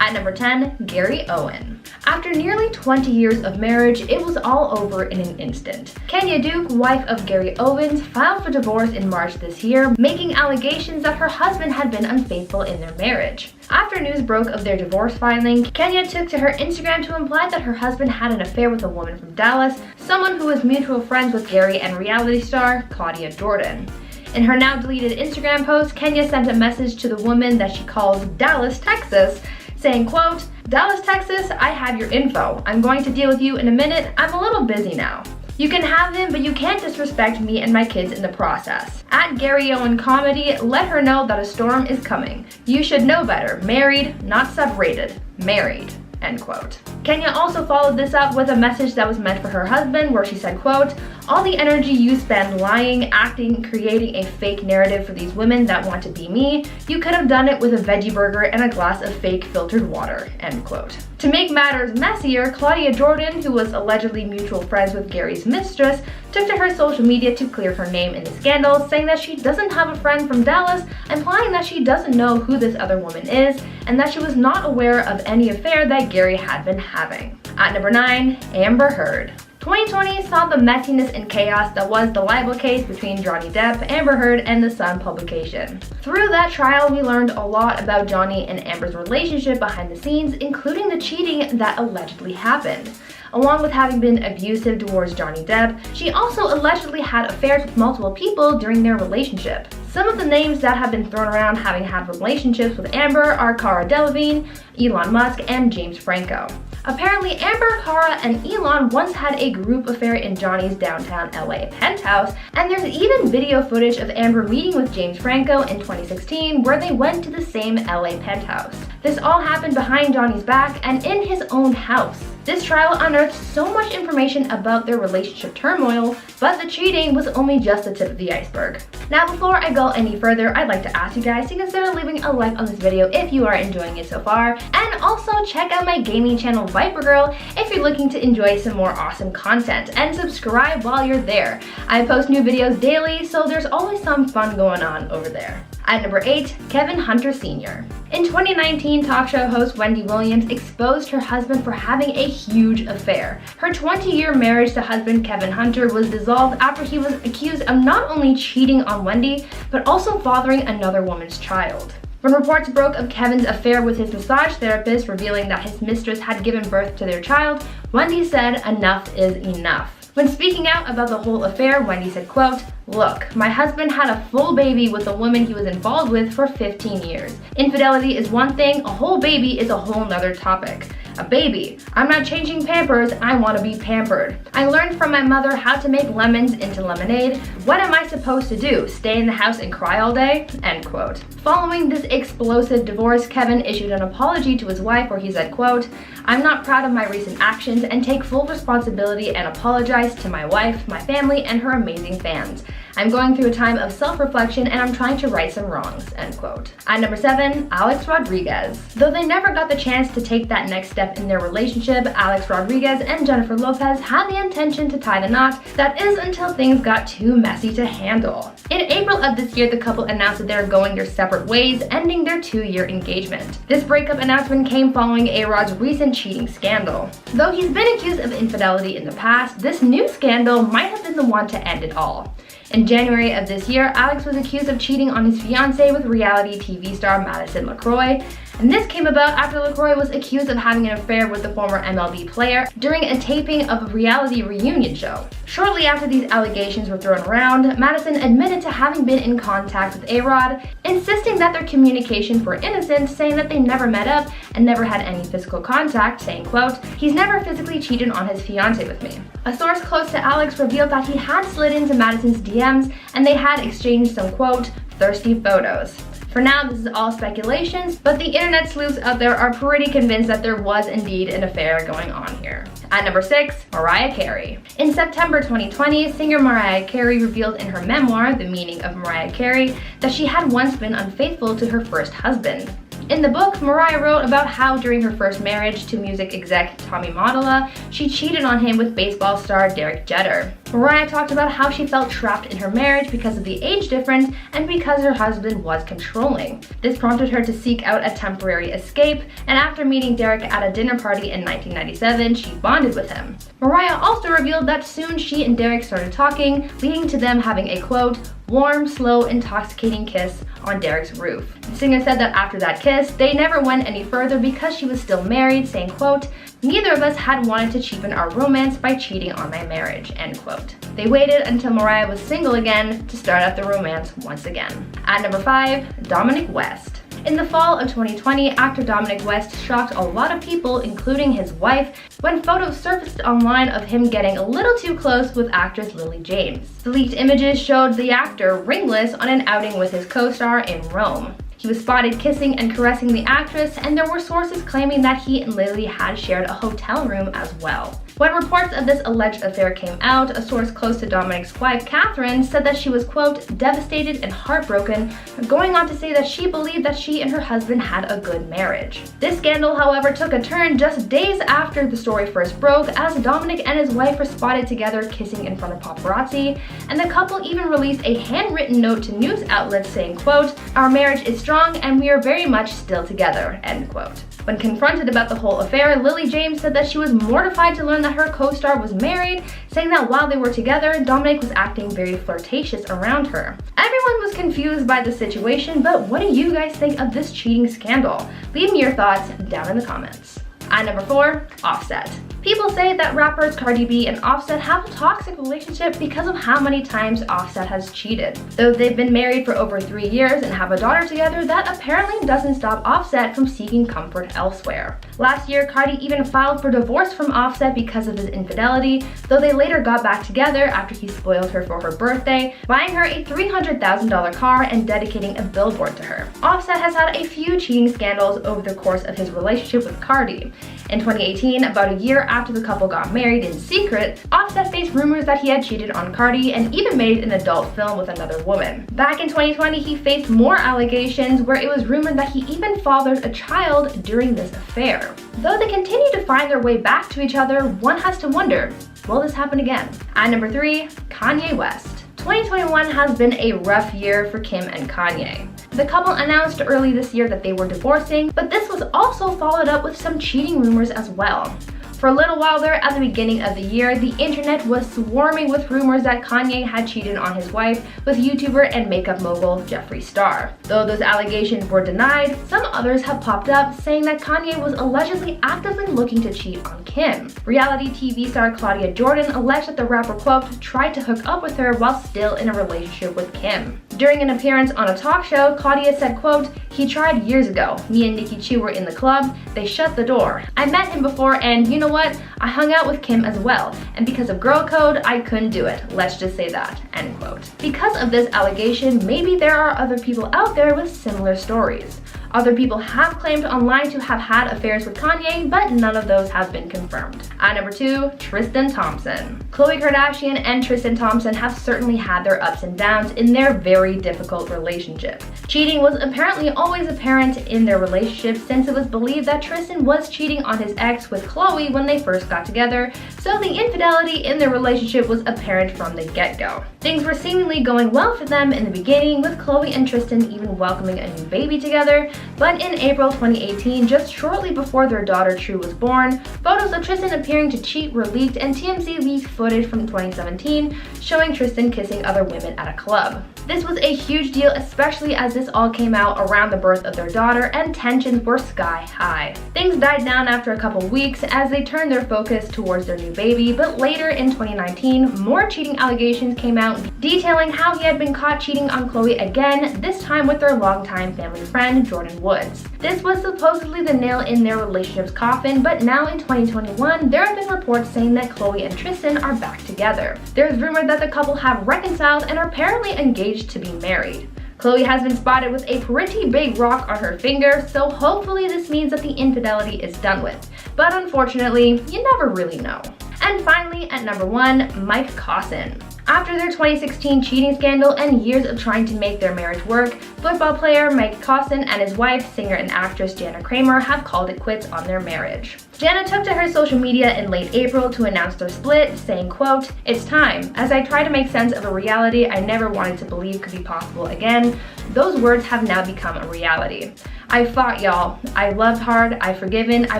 At number 10, Gary Owen. After nearly 20 years of marriage, it was all over in an instant. Kenya Duke, wife of Gary Owens, filed for divorce in March this year, making allegations that her husband had been unfaithful in their marriage. After news broke of their divorce filing, Kenya took to her Instagram to imply that her husband had an affair with a woman from Dallas, someone who was mutual friends with Gary and reality star Claudia Jordan. In her now deleted Instagram post, Kenya sent a message to the woman that she calls Dallas, Texas, saying, quote, "Dallas, Texas, I have your info. I'm going to deal with you in a minute. I'm a little busy now. You can have him, but you can't disrespect me and my kids in the process. At Gary Owen Comedy, let her know that a storm is coming. You should know better. Married, not separated. Married." End quote. Kenya also followed this up with a message that was meant for her husband, where she said, quote, "All the energy you spend lying, acting, creating a fake narrative for these women that want to be me, you could have done it with a veggie burger and a glass of fake filtered water." End quote. To make matters messier, Claudia Jordan, who was allegedly mutual friends with Gary's mistress, took to her social media to clear her name in the scandal, saying that she doesn't have a friend from Dallas, implying that she doesn't know who this other woman is, and that she was not aware of any affair that Gary had been having. At number 9, Amber Heard. 2020 saw the messiness and chaos that was the libel case between Johnny Depp, Amber Heard, and The Sun publication. Through that trial, we learned a lot about Johnny and Amber's relationship behind the scenes, including the cheating that allegedly happened. Along with having been abusive towards Johnny Depp, she also allegedly had affairs with multiple people during their relationship. Some of the names that have been thrown around having had relationships with Amber are Cara Delevingne, Elon Musk, and James Franco. Apparently, Amber, Cara, and Elon once had a group affair in Johnny's downtown LA penthouse, and there's even video footage of Amber meeting with James Franco in 2016 where they went to the same LA penthouse. This all happened behind Johnny's back and in his own house. This trial unearthed so much information about their relationship turmoil, but the cheating was only just the tip of the iceberg. Now, before I go any further, I'd like to ask you guys to consider leaving a like on this video if you are enjoying it so far, and also check out my gaming channel Viper Girl if you're looking to enjoy some more awesome content, and subscribe while you're there. I post new videos daily, so there's always some fun going on over there. At number 8, Kevin Hunter Sr. In 2019, talk show host Wendy Williams exposed her husband for having a huge affair. Her 20-year marriage to husband Kevin Hunter was dissolved after he was accused of not only cheating on Wendy, but also fathering another woman's child. When reports broke of Kevin's affair with his massage therapist, revealing that his mistress had given birth to their child, Wendy said, "Enough is enough." When speaking out about the whole affair, Wendy said, quote, "Look, my husband had a full baby with a woman he was involved with for 15 years. Infidelity is one thing, a whole baby is a whole nother topic. A baby. I'm not changing Pampers, I want to be pampered. I learned from my mother how to make lemons into lemonade. What am I supposed to do? Stay in the house and cry all day?" End quote. Following this explosive divorce, Kevin issued an apology to his wife where he said, quote, "I'm not proud of my recent actions and take full responsibility and apologize to my wife, my family, and her amazing fans. I'm going through a time of self-reflection and I'm trying to right some wrongs." End quote. At number 7, Alex Rodriguez. Though they never got the chance to take that next step in their relationship, Alex Rodriguez and Jennifer Lopez had the intention to tie the knot, that is until things got too messy to handle. In April of this year, the couple announced that they're going their separate ways, ending their 2-year engagement. This breakup announcement came following A-Rod's recent cheating scandal. Though he's been accused of infidelity in the past, this new scandal might have been the one to end it all. In January of this year, Alex was accused of cheating on his fiancée with reality TV star Madison LaCroix, and this came about after LaCroix was accused of having an affair with the former MLB player during a taping of a reality reunion show. Shortly after these allegations were thrown around, Madison admitted to having been in contact with A-Rod, insisting that their communications were innocent, saying that they never met up and never had any physical contact, saying, quote, "He's never physically cheated on his fiancée with me." A source close to Alex revealed that he had slid into Madison's DMs and they had exchanged some, quote, "thirsty photos." For now, this is all speculations, but the internet sleuths out there are pretty convinced that there was indeed an affair going on here. At number 6, Mariah Carey. In September 2020, singer Mariah Carey revealed in her memoir, The Meaning of Mariah Carey, that she had once been unfaithful to her first husband. In the book, Mariah wrote about how during her first marriage to music exec Tommy Mottola, she cheated on him with baseball star Derek Jeter. Mariah talked about how she felt trapped in her marriage because of the age difference and because her husband was controlling. This prompted her to seek out a temporary escape, and after meeting Derek at a dinner party in 1997, she bonded with him. Mariah also revealed that soon she and Derek started talking, leading to them having a quote, warm, slow, intoxicating kiss on Derek's roof. The singer said that after that kiss, they never went any further because she was still married, saying, quote, neither of us had wanted to cheapen our romance by cheating on my marriage, end quote. They waited until Mariah was single again to start up the romance once again. At number 5, Dominic West. In the fall of 2020, actor Dominic West shocked a lot of people, including his wife, when photos surfaced online of him getting a little too close with actress Lily James. The leaked images showed the actor ringless on an outing with his co-star in Rome. He was spotted kissing and caressing the actress, and there were sources claiming that he and Lily had shared a hotel room as well. When reports of this alleged affair came out, a source close to Dominic's wife, Catherine, said that she was, quote, devastated and heartbroken, going on to say that she believed that she and her husband had a good marriage. This scandal, however, took a turn just days after the story first broke, as Dominic and his wife were spotted together kissing in front of paparazzi, and the couple even released a handwritten note to news outlets saying, quote, our marriage is strong and we are very much still together, end quote. When confronted about the whole affair, Lily James said that she was mortified to learn that her co-star was married, saying that while they were together, Dominic was acting very flirtatious around her. Everyone was confused by the situation, but what do you guys think of this cheating scandal? Leave me your thoughts down in the comments. At number 4, Offset. People say that rappers Cardi B and Offset have a toxic relationship because of how many times Offset has cheated. Though they've been married for over 3 years and have a daughter together, that apparently doesn't stop Offset from seeking comfort elsewhere. Last year, Cardi even filed for divorce from Offset because of his infidelity, though they later got back together after he spoiled her for her birthday, buying her a $300,000 car and dedicating a billboard to her. Offset has had a few cheating scandals over the course of his relationship with Cardi. In 2018, about a year after the couple got married in secret, Offset faced rumors that he had cheated on Cardi and even made an adult film with another woman. Back in 2020, he faced more allegations where it was rumored that he even fathered a child during this affair. Though they continue to find their way back to each other, one has to wonder, will this happen again? At number 3, Kanye West. 2021 has been a rough year for Kim and Kanye. The couple announced early this year that they were divorcing, but this was also followed up with some cheating rumors as well. For a little while there, at the beginning of the year, the internet was swarming with rumors that Kanye had cheated on his wife with YouTuber and makeup mogul Jeffree Star. Though those allegations were denied, some others have popped up saying that Kanye was allegedly actively looking to cheat on Kim. Reality TV star Claudia Jordan alleged that the rapper, quote, tried to hook up with her while still in a relationship with Kim. During an appearance on a talk show, Claudia said, quote, he tried years ago. Me and Nicki Chu were in the club. They shut the door. I met him before and you know what? I hung out with Kim as well. And because of girl code, I couldn't do it. Let's just say that, end quote. Because of this allegation, maybe there are other people out there with similar stories. Other people have claimed online to have had affairs with Kanye, but none of those have been confirmed. At number 2, Tristan Thompson. Khloe Kardashian and Tristan Thompson have certainly had their ups and downs in their very difficult relationship. Cheating was apparently always apparent in their relationship since it was believed that Tristan was cheating on his ex with Khloe when they first got together, so the infidelity in their relationship was apparent from the get-go. Things were seemingly going well for them in the beginning, with Khloe and Tristan even welcoming a new baby together, but in April 2018, just shortly before their daughter True was born, photos of Tristan appearing to cheat were leaked, and TMZ leaked footage from 2017 showing Tristan kissing other women at a club. This was a huge deal, especially as this all came out around the birth of their daughter and tensions were sky high. Things died down after a couple weeks as they turned their focus towards their new baby, but later in 2019, more cheating allegations came out detailing how he had been caught cheating on Khloe again, this time with their longtime family friend Jordan Woods. This was supposedly the nail in their relationship's coffin, but now in 2021, there have been reports saying that Khloe and Tristan are back together. There's rumor that the couple have reconciled and are apparently engaged to be married. Khloe has been spotted with a pretty big rock on her finger, so hopefully this means that the infidelity is done with. But unfortunately, you never really know. And finally, at number 1, Mike Cosson. After their 2016 cheating scandal and years of trying to make their marriage work, football player Mike Costin and his wife, singer and actress Jana Kramer, have called it quits on their marriage. Jana took to her social media in late April to announce their split, saying, quote, "It's time. As I try to make sense of a reality I never wanted to believe could be possible again, those words have now become a reality. I fought, y'all. I loved hard, I've forgiven, I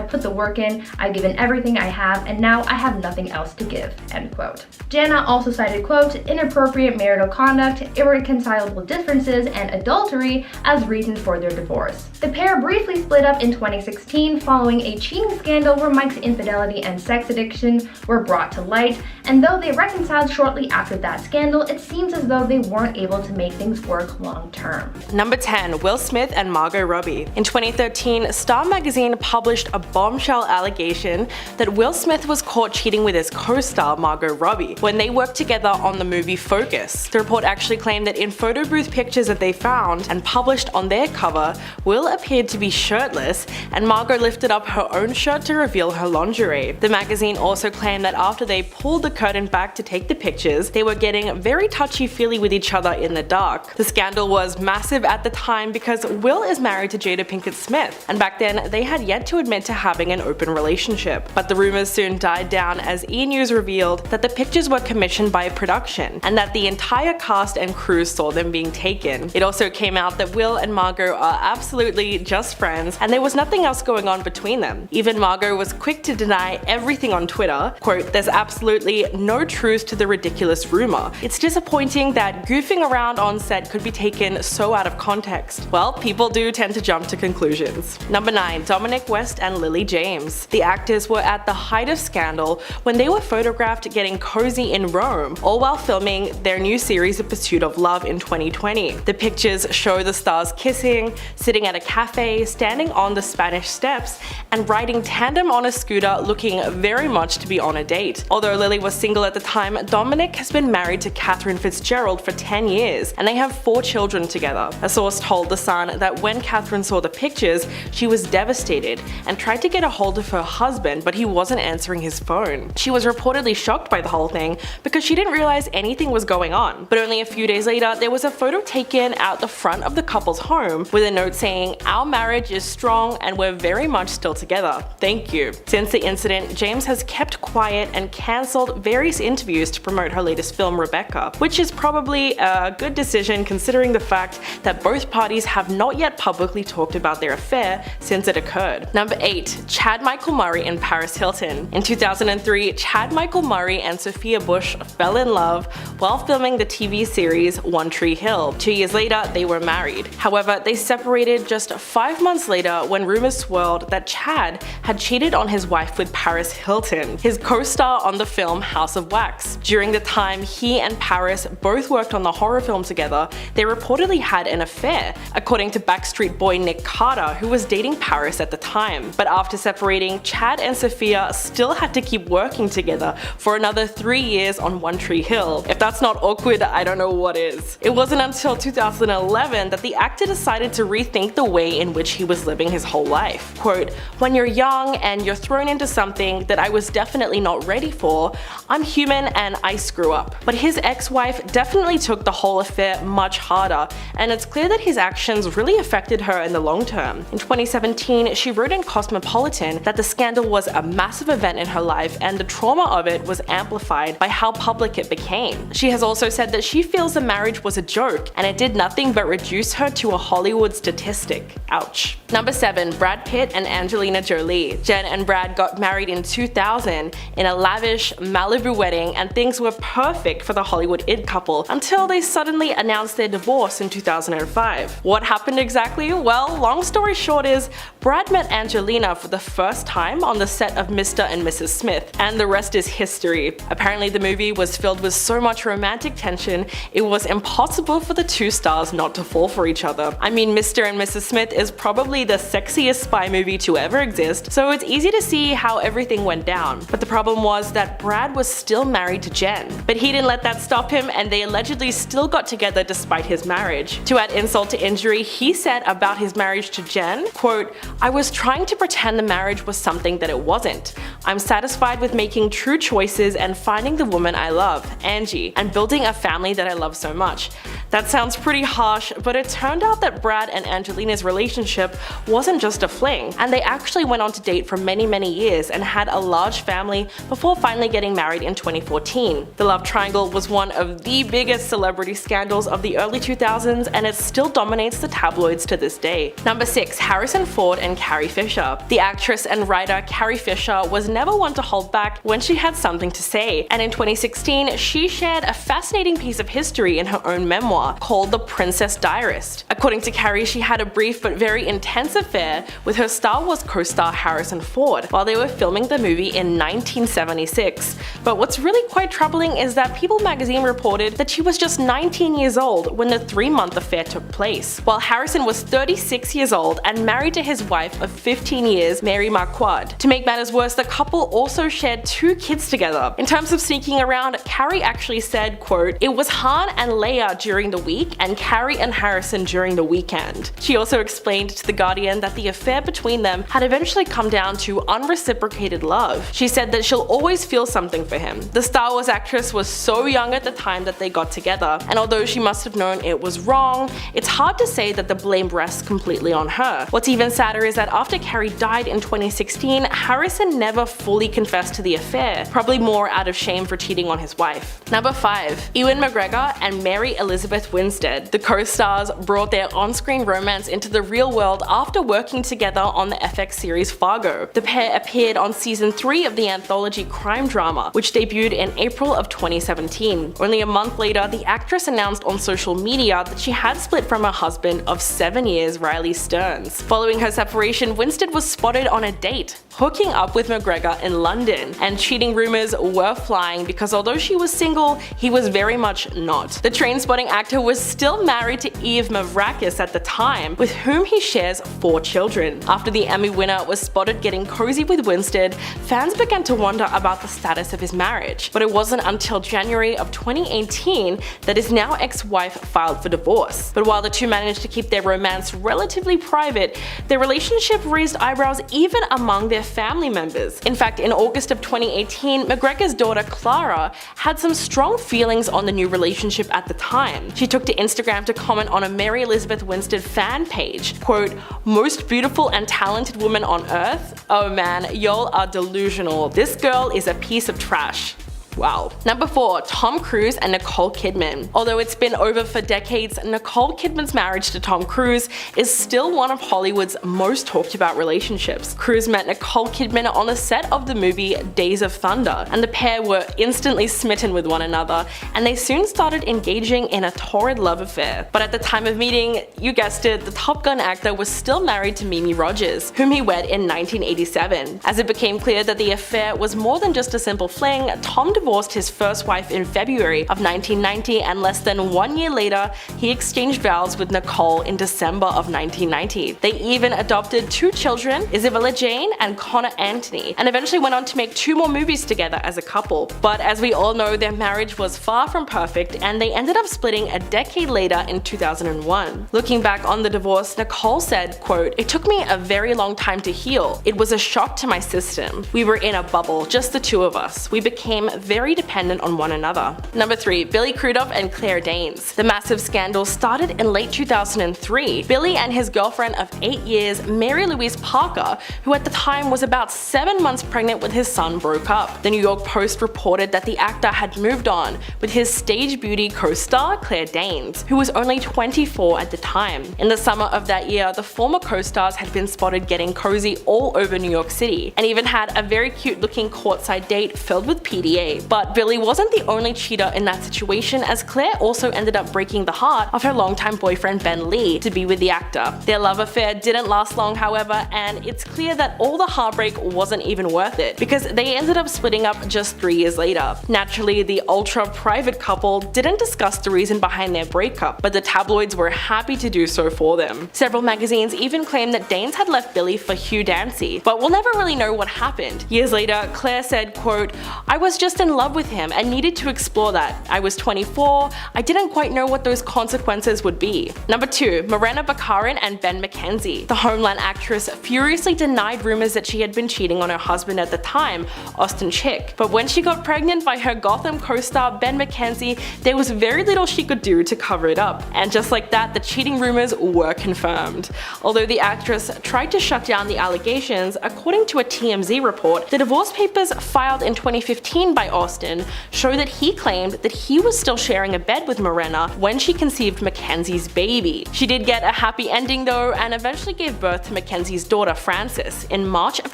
put the work in, I've given everything I have, and now I have nothing else to give," end quote. Jana also cited, quote, "inappropriate marital conduct, irreconcilable differences, and adultery" as reasons for their divorce. The pair briefly split up in 2016 following a cheating scandal where Mike's infidelity and sex addiction were brought to light, and though they reconciled shortly after that scandal, it seems as though they weren't able to make things work long term. Number 10. Will Smith and Margot Robbie. In 2013, Star magazine published a bombshell allegation that Will Smith was caught cheating with his co-star Margot Robbie when they worked together on the movie Focus. The report actually claimed that in photo booth pictures that they found and published on their cover, Will appeared to be shirtless and Margot lifted up her own shirt to reveal her lingerie. The magazine also claimed that after they pulled the curtain back to take the pictures, they were getting very touchy-feely with each other in the dark. The scandal was massive at the time because Will is married to Jada Pinkett Smith, and back then they had yet to admit to having an open relationship. But the rumors soon died down as E! News revealed that the pictures were commissioned by production and that the entire cast and crew saw them being taken. It also came out that Will and Margot are absolutely just friends and there was nothing else going on between them. Even Margot was quick to deny everything on Twitter. Quote, "There's absolutely no truth to the ridiculous rumor. It's disappointing that goofing around on set could be taken so out of context." Well, people do tend to jump to conclusions. Number 9. Dominic West and Lily James. The actors were at the height of scandal when they were photographed getting cozy in Rome, all while filming their new series The Pursuit of Love in 2020. The pictures show the stars kissing, sitting at a cafe, standing on the Spanish steps, and riding tandem on a scooter looking very much to be on a date. Although Lily was single at the time, Dominic has been married to Catherine Fitzgerald for 10 years and they have 4 children together. A source told The Sun that when Catherine saw the pictures, she was devastated and tried to get a hold of her husband, but he wasn't answering his phone. She was reportedly shocked by the whole thing because she didn't realize anything was going on. But only a few days later, there was a photo taken out the front of the couple's home with a note saying, "Our marriage is strong and we're very much still together. Thank you." Since the incident, James has kept quiet and cancelled various interviews to promote her latest film Rebecca, which is probably a good decision considering the fact that both parties have not yet publicly talked about their affair since it occurred. Number 8. Chad Michael Murray and Paris Hilton. In 2003, Chad Michael Murray and Sophia Bush fell in love while filming the TV series One Tree Hill. 2 years later, they were married. However, they separated just 5 months later when rumors swirled that Chad had cheated on his wife with Paris Hilton, his co-star on the film House of Wax. During the time he and Paris both worked on the horror film together, they reportedly had an affair, according to Backstreet Boy Nick Carter, who was dating Paris at the time. But after separating, Chad and Sophia still had to keep working together for another 3 years on One Tree Hill. If that's not awkward, I don't know what is. It wasn't until 2011 that the actor decided to rethink the way in which he was living his whole life. Quote, "When you're young and you're thrown into something that I was definitely not ready for, I'm human and I screw up." But his ex-wife definitely took the whole affair much harder, and it's clear that his actions really affected her in the long term. In 2017, she wrote in Cosmopolitan that the scandal was a massive event in her life and the trauma of it was amplified by how public it became. She has also said that she feels the marriage was a joke and it did nothing but reduce her to a Hollywood statistic. Ouch. Number 7. Brad Pitt and Angelina Jolie. Jen and Brad got married in 2000 in a lavish Malibu wedding and things were perfect for the Hollywood it couple until they suddenly announced their divorce in 2005. What happened exactly? Well, long story short is Brad met Angelina for the first time on the set of Mr. and Mrs. Smith, and the rest is history. Apparently the movie was filled with so much romantic tension, it was impossible for the two stars not to fall for each other. I mean, Mr. and Mrs. Smith is probably the sexiest spy movie to ever exist, so it's easy to see how everything went down. But the problem was that Brad was still married to Jen. But he didn't let that stop him, and they allegedly still got together despite his marriage. To add insult to injury, he said about his his marriage to Jen, quote, "I was trying to pretend the marriage was something that it wasn't. I'm satisfied with making true choices and finding the woman I love, Angie, and building a family that I love so much." That sounds pretty harsh, but it turned out that Brad and Angelina's relationship wasn't just a fling, and they actually went on to date for many years and had a large family before finally getting married in 2014. The love triangle was one of the biggest celebrity scandals of the early 2000s, and it still dominates the tabloids to this day. Number 6. Harrison Ford and Carrie Fisher. The actress and writer Carrie Fisher was never one to hold back when she had something to say, and in 2016 she shared a fascinating piece of history in her own memoir called The Princess Diarist. According to Carrie, she had a brief but very intense affair with her Star Wars co-star Harrison Ford while they were filming the movie in 1976. But what's really quite troubling is that People magazine reported that she was just 19 years old when the 3-month affair took place, while Harrison was 36 years old and married to his wife of 15 years, Mary Marquardt. To make matters worse, the couple also shared 2 kids together. In terms of sneaking around, Carrie actually said, quote, "It was Han and Leia during the week and Carrie and Harrison during the weekend." She also explained to The Guardian that the affair between them had eventually come down to unreciprocated love. She said that she'll always feel something for him. The Star Wars actress was so young at the time that they got together, and although she must have known it was wrong, it's hard to say that the blame rests completely on her. What's even sadder is that after Carrie died in 2016, Harrison never fully confessed to the affair, probably more out of shame for cheating on his wife. Number 5. Ewan McGregor and Mary Elizabeth Winstead. The co-stars brought their on-screen romance into the real world after working together on the FX series Fargo. The pair appeared on season 3 of the anthology crime drama, which debuted in April of 2017. Only a month later, the actress announced on social media that she had split from her husband of 7 years, Riley Stearns. Following her separation, Winstead was spotted on a date, hooking up with McGregor in London, and cheating rumors were flying because although she was single, he was very much not. The train-spotting actor was still married to Eve Mavrakis at the time, with whom he shares 4 children. After the Emmy winner was spotted getting cozy with Winstead, fans began to wonder about the status of his marriage, but it wasn't until January of 2018 that his now ex-wife filed for divorce. But while the two managed to keep their romance relatively private, their relationship raised eyebrows even among their family members. In fact, in August of 2018, McGregor's daughter Clara had some strong feelings on the new relationship at the time. She took to Instagram to comment on a Mary Elizabeth Winstead fan page, quote, "Most beautiful and talented woman on earth? Oh man, y'all are delusional. This girl is a piece of trash." Wow. Number 4. Tom Cruise and Nicole Kidman. Although it's been over for decades, Nicole Kidman's marriage to Tom Cruise is still one of Hollywood's most talked about relationships. Cruise met Nicole Kidman on the set of the movie Days of Thunder, and the pair were instantly smitten with one another, and they soon started engaging in a torrid love affair. But at the time of meeting, you guessed it, the Top Gun actor was still married to Mimi Rogers, whom he wed in 1987. As it became clear that the affair was more than just a simple fling, Tom divorced his first wife in February of 1990, and less than 1 year later, he exchanged vows with Nicole in December of 1990. They even adopted 2 children, Isabella Jane and Connor Anthony, and eventually went on to make 2 more movies together as a couple. But as we all know, their marriage was far from perfect, and they ended up splitting a decade later in 2001. Looking back on the divorce, Nicole said, quote, "It took me a very long time to heal. It was a shock to my system. We were in a bubble, just the 2 of us. We became very dependent on one another." Number 3. Billy Crudup and Claire Danes. The massive scandal started in late 2003. Billy and his girlfriend of 8 years, Mary Louise Parker, who at the time was about 7 months pregnant with his son, broke up. The New York Post reported that the actor had moved on with his stage beauty co-star Claire Danes, who was only 24 at the time. In the summer of that year, the former co-stars had been spotted getting cozy all over New York City, and even had a very cute looking courtside date filled with PDA. But Billy wasn't the only cheater in that situation, as Claire also ended up breaking the heart of her longtime boyfriend Ben Lee to be with the actor. Their love affair didn't last long, however, and it's clear that all the heartbreak wasn't even worth it, because they ended up splitting up just 3 years later. Naturally, the ultra-private couple didn't discuss the reason behind their breakup, but the tabloids were happy to do so for them. Several magazines even claimed that Danes had left Billy for Hugh Dancy, but we'll never really know what happened. Years later, Claire said, quote, "I was just in in love with him and needed to explore that. I was 24, I didn't quite know what those consequences would be. Number 2. Morena Baccarin and Ben McKenzie. The Homeland actress furiously denied rumors that she had been cheating on her husband at the time, Austin Chick. But when she got pregnant by her Gotham co-star Ben McKenzie, there was very little she could do to cover it up. And just like that, the cheating rumors were confirmed. Although the actress tried to shut down the allegations, according to a TMZ report, the divorce papers filed in 2015 by Austin show that he claimed that he was still sharing a bed with Morena when she conceived Mackenzie's baby. She did get a happy ending though, and eventually gave birth to Mackenzie's daughter Frances in March of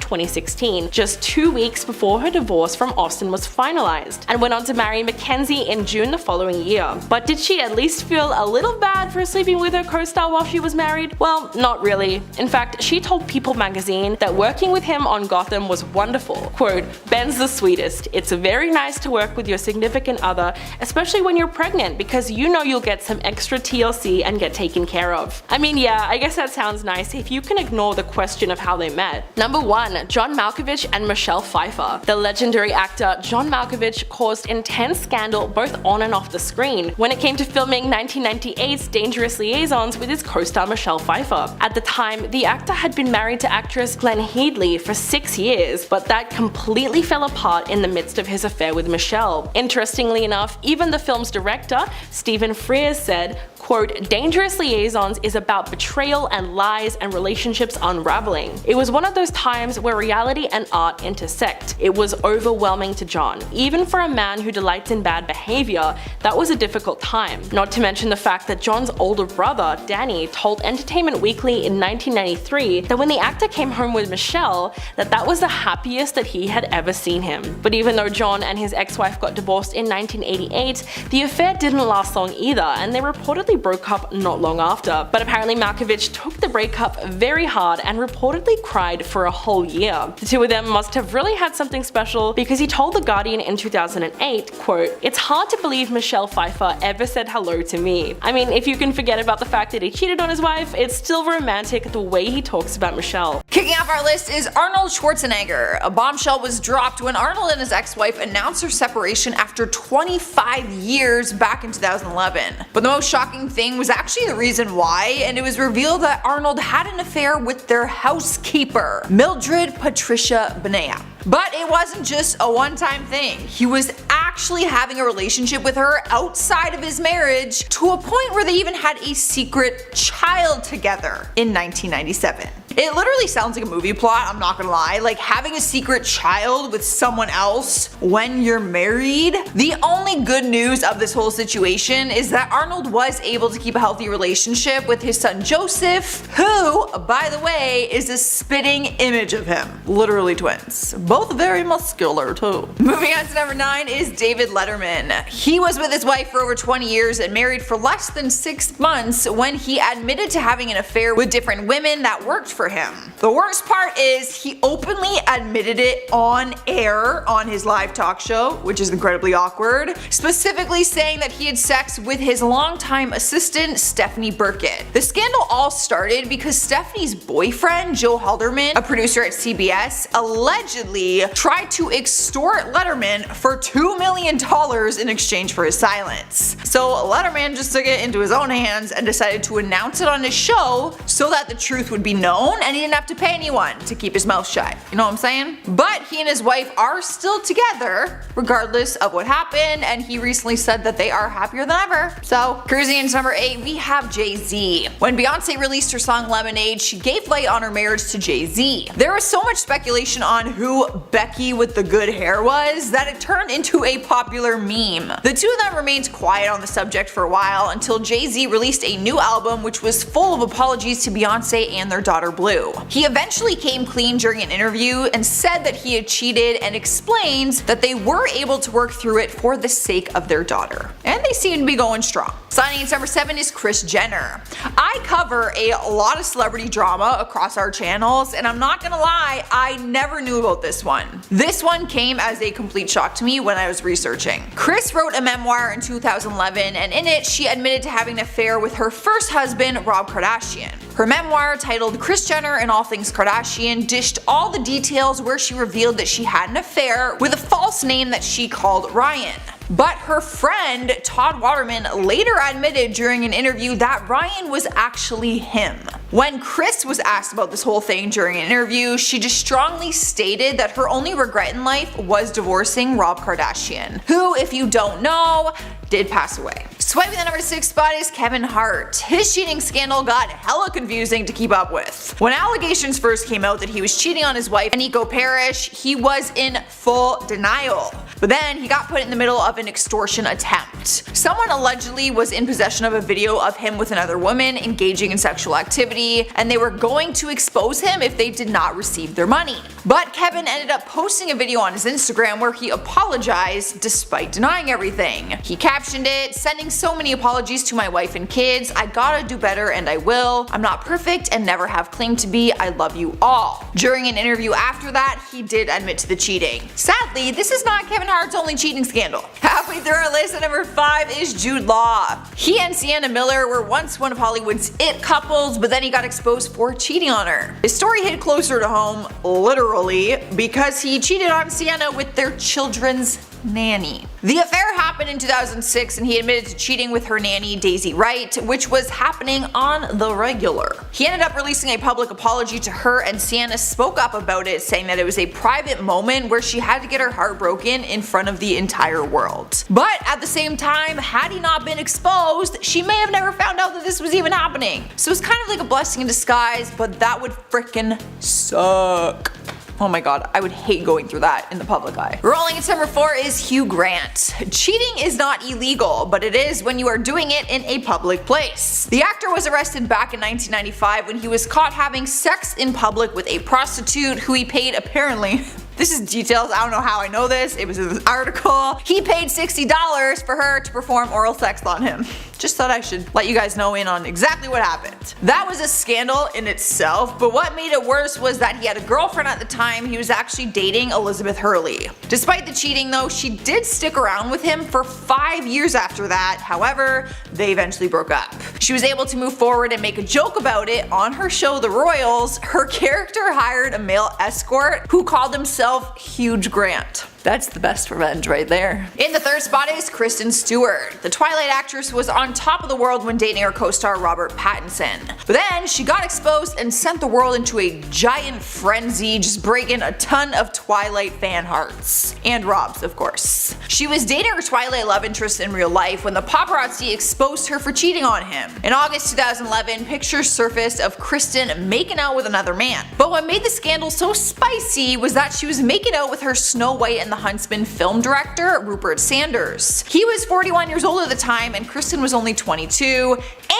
2016, just 2 weeks before her divorce from Austin was finalized, and went on to marry Mackenzie in June the following year. But did she at least feel a little bad for sleeping with her co-star while she was married? Well, not really. In fact, she told People magazine that working with him on Gotham was wonderful. Quote, "Ben's the sweetest. It's very nice to work with your significant other, especially when you're pregnant, because you know you'll get some extra TLC and get taken care of." I mean, yeah, I guess that sounds nice if you can ignore the question of how they met. Number 1. John Malkovich and Michelle Pfeiffer. The legendary actor John Malkovich caused intense scandal both on and off the screen when it came to filming 1998's Dangerous Liaisons with his co-star Michelle Pfeiffer. At the time, the actor had been married to actress Glenn Headley for 6 years, but that completely fell apart in the midst of his affair with Michelle. Interestingly enough, even the film's director, Stephen Frears, said, quote, "Dangerous Liaisons is about betrayal and lies and relationships unraveling. It was one of those times where reality and art intersect. It was overwhelming to John. Even for a man who delights in bad behavior, that was a difficult time." Not to mention the fact that John's older brother, Danny, told Entertainment Weekly in 1993 that when the actor came home with Michelle, that was the happiest that he had ever seen him. But even though John and his ex-wife got divorced in 1988, the affair didn't last long either, and they reportedly broke up not long after. But apparently Malkovich took the breakup very hard and reportedly cried for a whole year. The two of them must have really had something special, because he told The Guardian in 2008, quote, "It's hard to believe Michelle Pfeiffer ever said hello to me. I mean, if you can forget about the fact that he cheated on his wife, it's still romantic the way he talks about Michelle." Kicking off our list is Arnold Schwarzenegger. A bombshell was dropped when Arnold and his ex-wife announced their separation after 25 years back in 2011. But the most shocking thing was actually the reason why, and it was revealed that Arnold had an affair with their housekeeper, Mildred Patricia Benea. But it wasn't just a one-time thing. He was actually having a relationship with her outside of his marriage, to a point where they even had a secret child together in 1997. It literally sounds like a movie plot, I'm not gonna lie, like having a secret child with someone else when you're married. The only good news of this whole situation is that Arnold was able to keep a healthy relationship with his son Joseph, who, by the way, is a spitting image of him. Literally twins. Both very muscular too. Moving on to number 9 is David Letterman. He was with his wife for over 20 years and married for less than 6 months when he admitted to having an affair with different women that worked for him. The worst part is he openly admitted it on air on his live talk show, which is incredibly awkward, specifically saying that he had sex with his longtime assistant Stephanie Burkett. The scandal all started because Stephanie's boyfriend, Joe Halderman, a producer at CBS, allegedly tried to extort Letterman for $2 million in exchange for his silence. So Letterman just took it into his own hands and decided to announce it on his show so that the truth would be known and he didn't have to pay anyone to keep his mouth shut. You know what I'm saying? But he and his wife are still together regardless of what happened, and he recently said that they are happier than ever. So cruising into number 8, we have Jay-Z. When Beyonce released her song Lemonade, she gave light on her marriage to Jay-Z. There was so much speculation on who Becky with the good hair was that it turned into a popular meme. The two of them remained quiet on the subject for a while until Jay-Z released a new album which was full of apologies to Beyonce and their daughter Blue. He eventually came clean during an interview and said that he had cheated, and explained that they were able to work through it for the sake of their daughter. And they seem to be going strong. Signing in number 7 is Kris Jenner. I cover a lot of celebrity drama across our channels, and I'm not gonna lie, I never knew about this this one. This one came as a complete shock to me when I was researching. Kris wrote a memoir in 2011, and in it she admitted to having an affair with her first husband, Rob Kardashian. Her memoir, titled Kris Jenner and All Things Kardashian, dished all the details where she revealed that she had an affair with a false name that she called Ryan. But her friend, Todd Waterman, later admitted during an interview that Ryan was actually him. When Kris was asked about this whole thing during an interview, she just strongly stated that her only regret in life was divorcing Rob Kardashian, who, if you don't know, did pass away. Swiping the number 6 spot is Kevin Hart. His cheating scandal got hella confusing to keep up with. When allegations first came out that he was cheating on his wife, Nico Parrish, he was in full denial. But then he got put in the middle of an extortion attempt. Someone allegedly was in possession of a video of him with another woman engaging in sexual activity, and they were going to expose him if they did not receive their money. But Kevin ended up posting a video on his Instagram where he apologized despite denying everything. He captioned it, "Sending so many apologies to my wife and kids. I gotta do better and I will. I'm not perfect and never have claimed to be. I love you all." During an interview after that, he did admit to the cheating. Sadly, this is not Kevin Hart's only cheating scandal. Halfway through our list at number 5 is Jude Law. He and Sienna Miller were once one of Hollywood's it couples, but then he got exposed for cheating on her. His story hit closer to home, literally, because he cheated on Sienna with their children's nanny. The affair happened in 2006 and he admitted to cheating with her nanny Daisy Wright, which was happening on the regular. He ended up releasing a public apology to her, and Sienna spoke up about it, saying that it was a private moment where she had to get her heart broken in front of the entire world. But at the same time, had he not been exposed, she may have never found out that this was even happening. So it's kind of like a blessing in disguise, but that would frickin' suck. Oh my god, I would hate going through that in the public eye. Rolling into number 4 is Hugh Grant. Cheating is not illegal, but it is when you are doing it in a public place. The actor was arrested back in 1995 when he was caught having sex in public with a prostitute who he paid, apparently, this is details, I don't know how I know this, it was in this article. He paid $60 for her to perform oral sex on him. Just thought I should let you guys know in on exactly what happened. That was a scandal in itself, but what made it worse was that he had a girlfriend at the time. He was actually dating Elizabeth Hurley. Despite the cheating though, she did stick around with him for 5 years after that. However, they eventually broke up. She was able to move forward and make a joke about it. On her show The Royals, her character hired a male escort who called himself Huge Grant. That's the best revenge right there. In the 3rd spot is Kristen Stewart. The Twilight actress was on top of the world when dating her co-star Robert Pattinson. But then she got exposed and sent the world into a giant frenzy, just breaking a ton of Twilight fan hearts. And Rob's, of course. She was dating her Twilight love interest in real life when the paparazzi exposed her for cheating on him. In August 2011, pictures surfaced of Kristen making out with another man. But what made the scandal so spicy was that she was making out with her Snow White and the Huntsman film director, Rupert Sanders. He was 41 years old at the time and Kristen was only 22,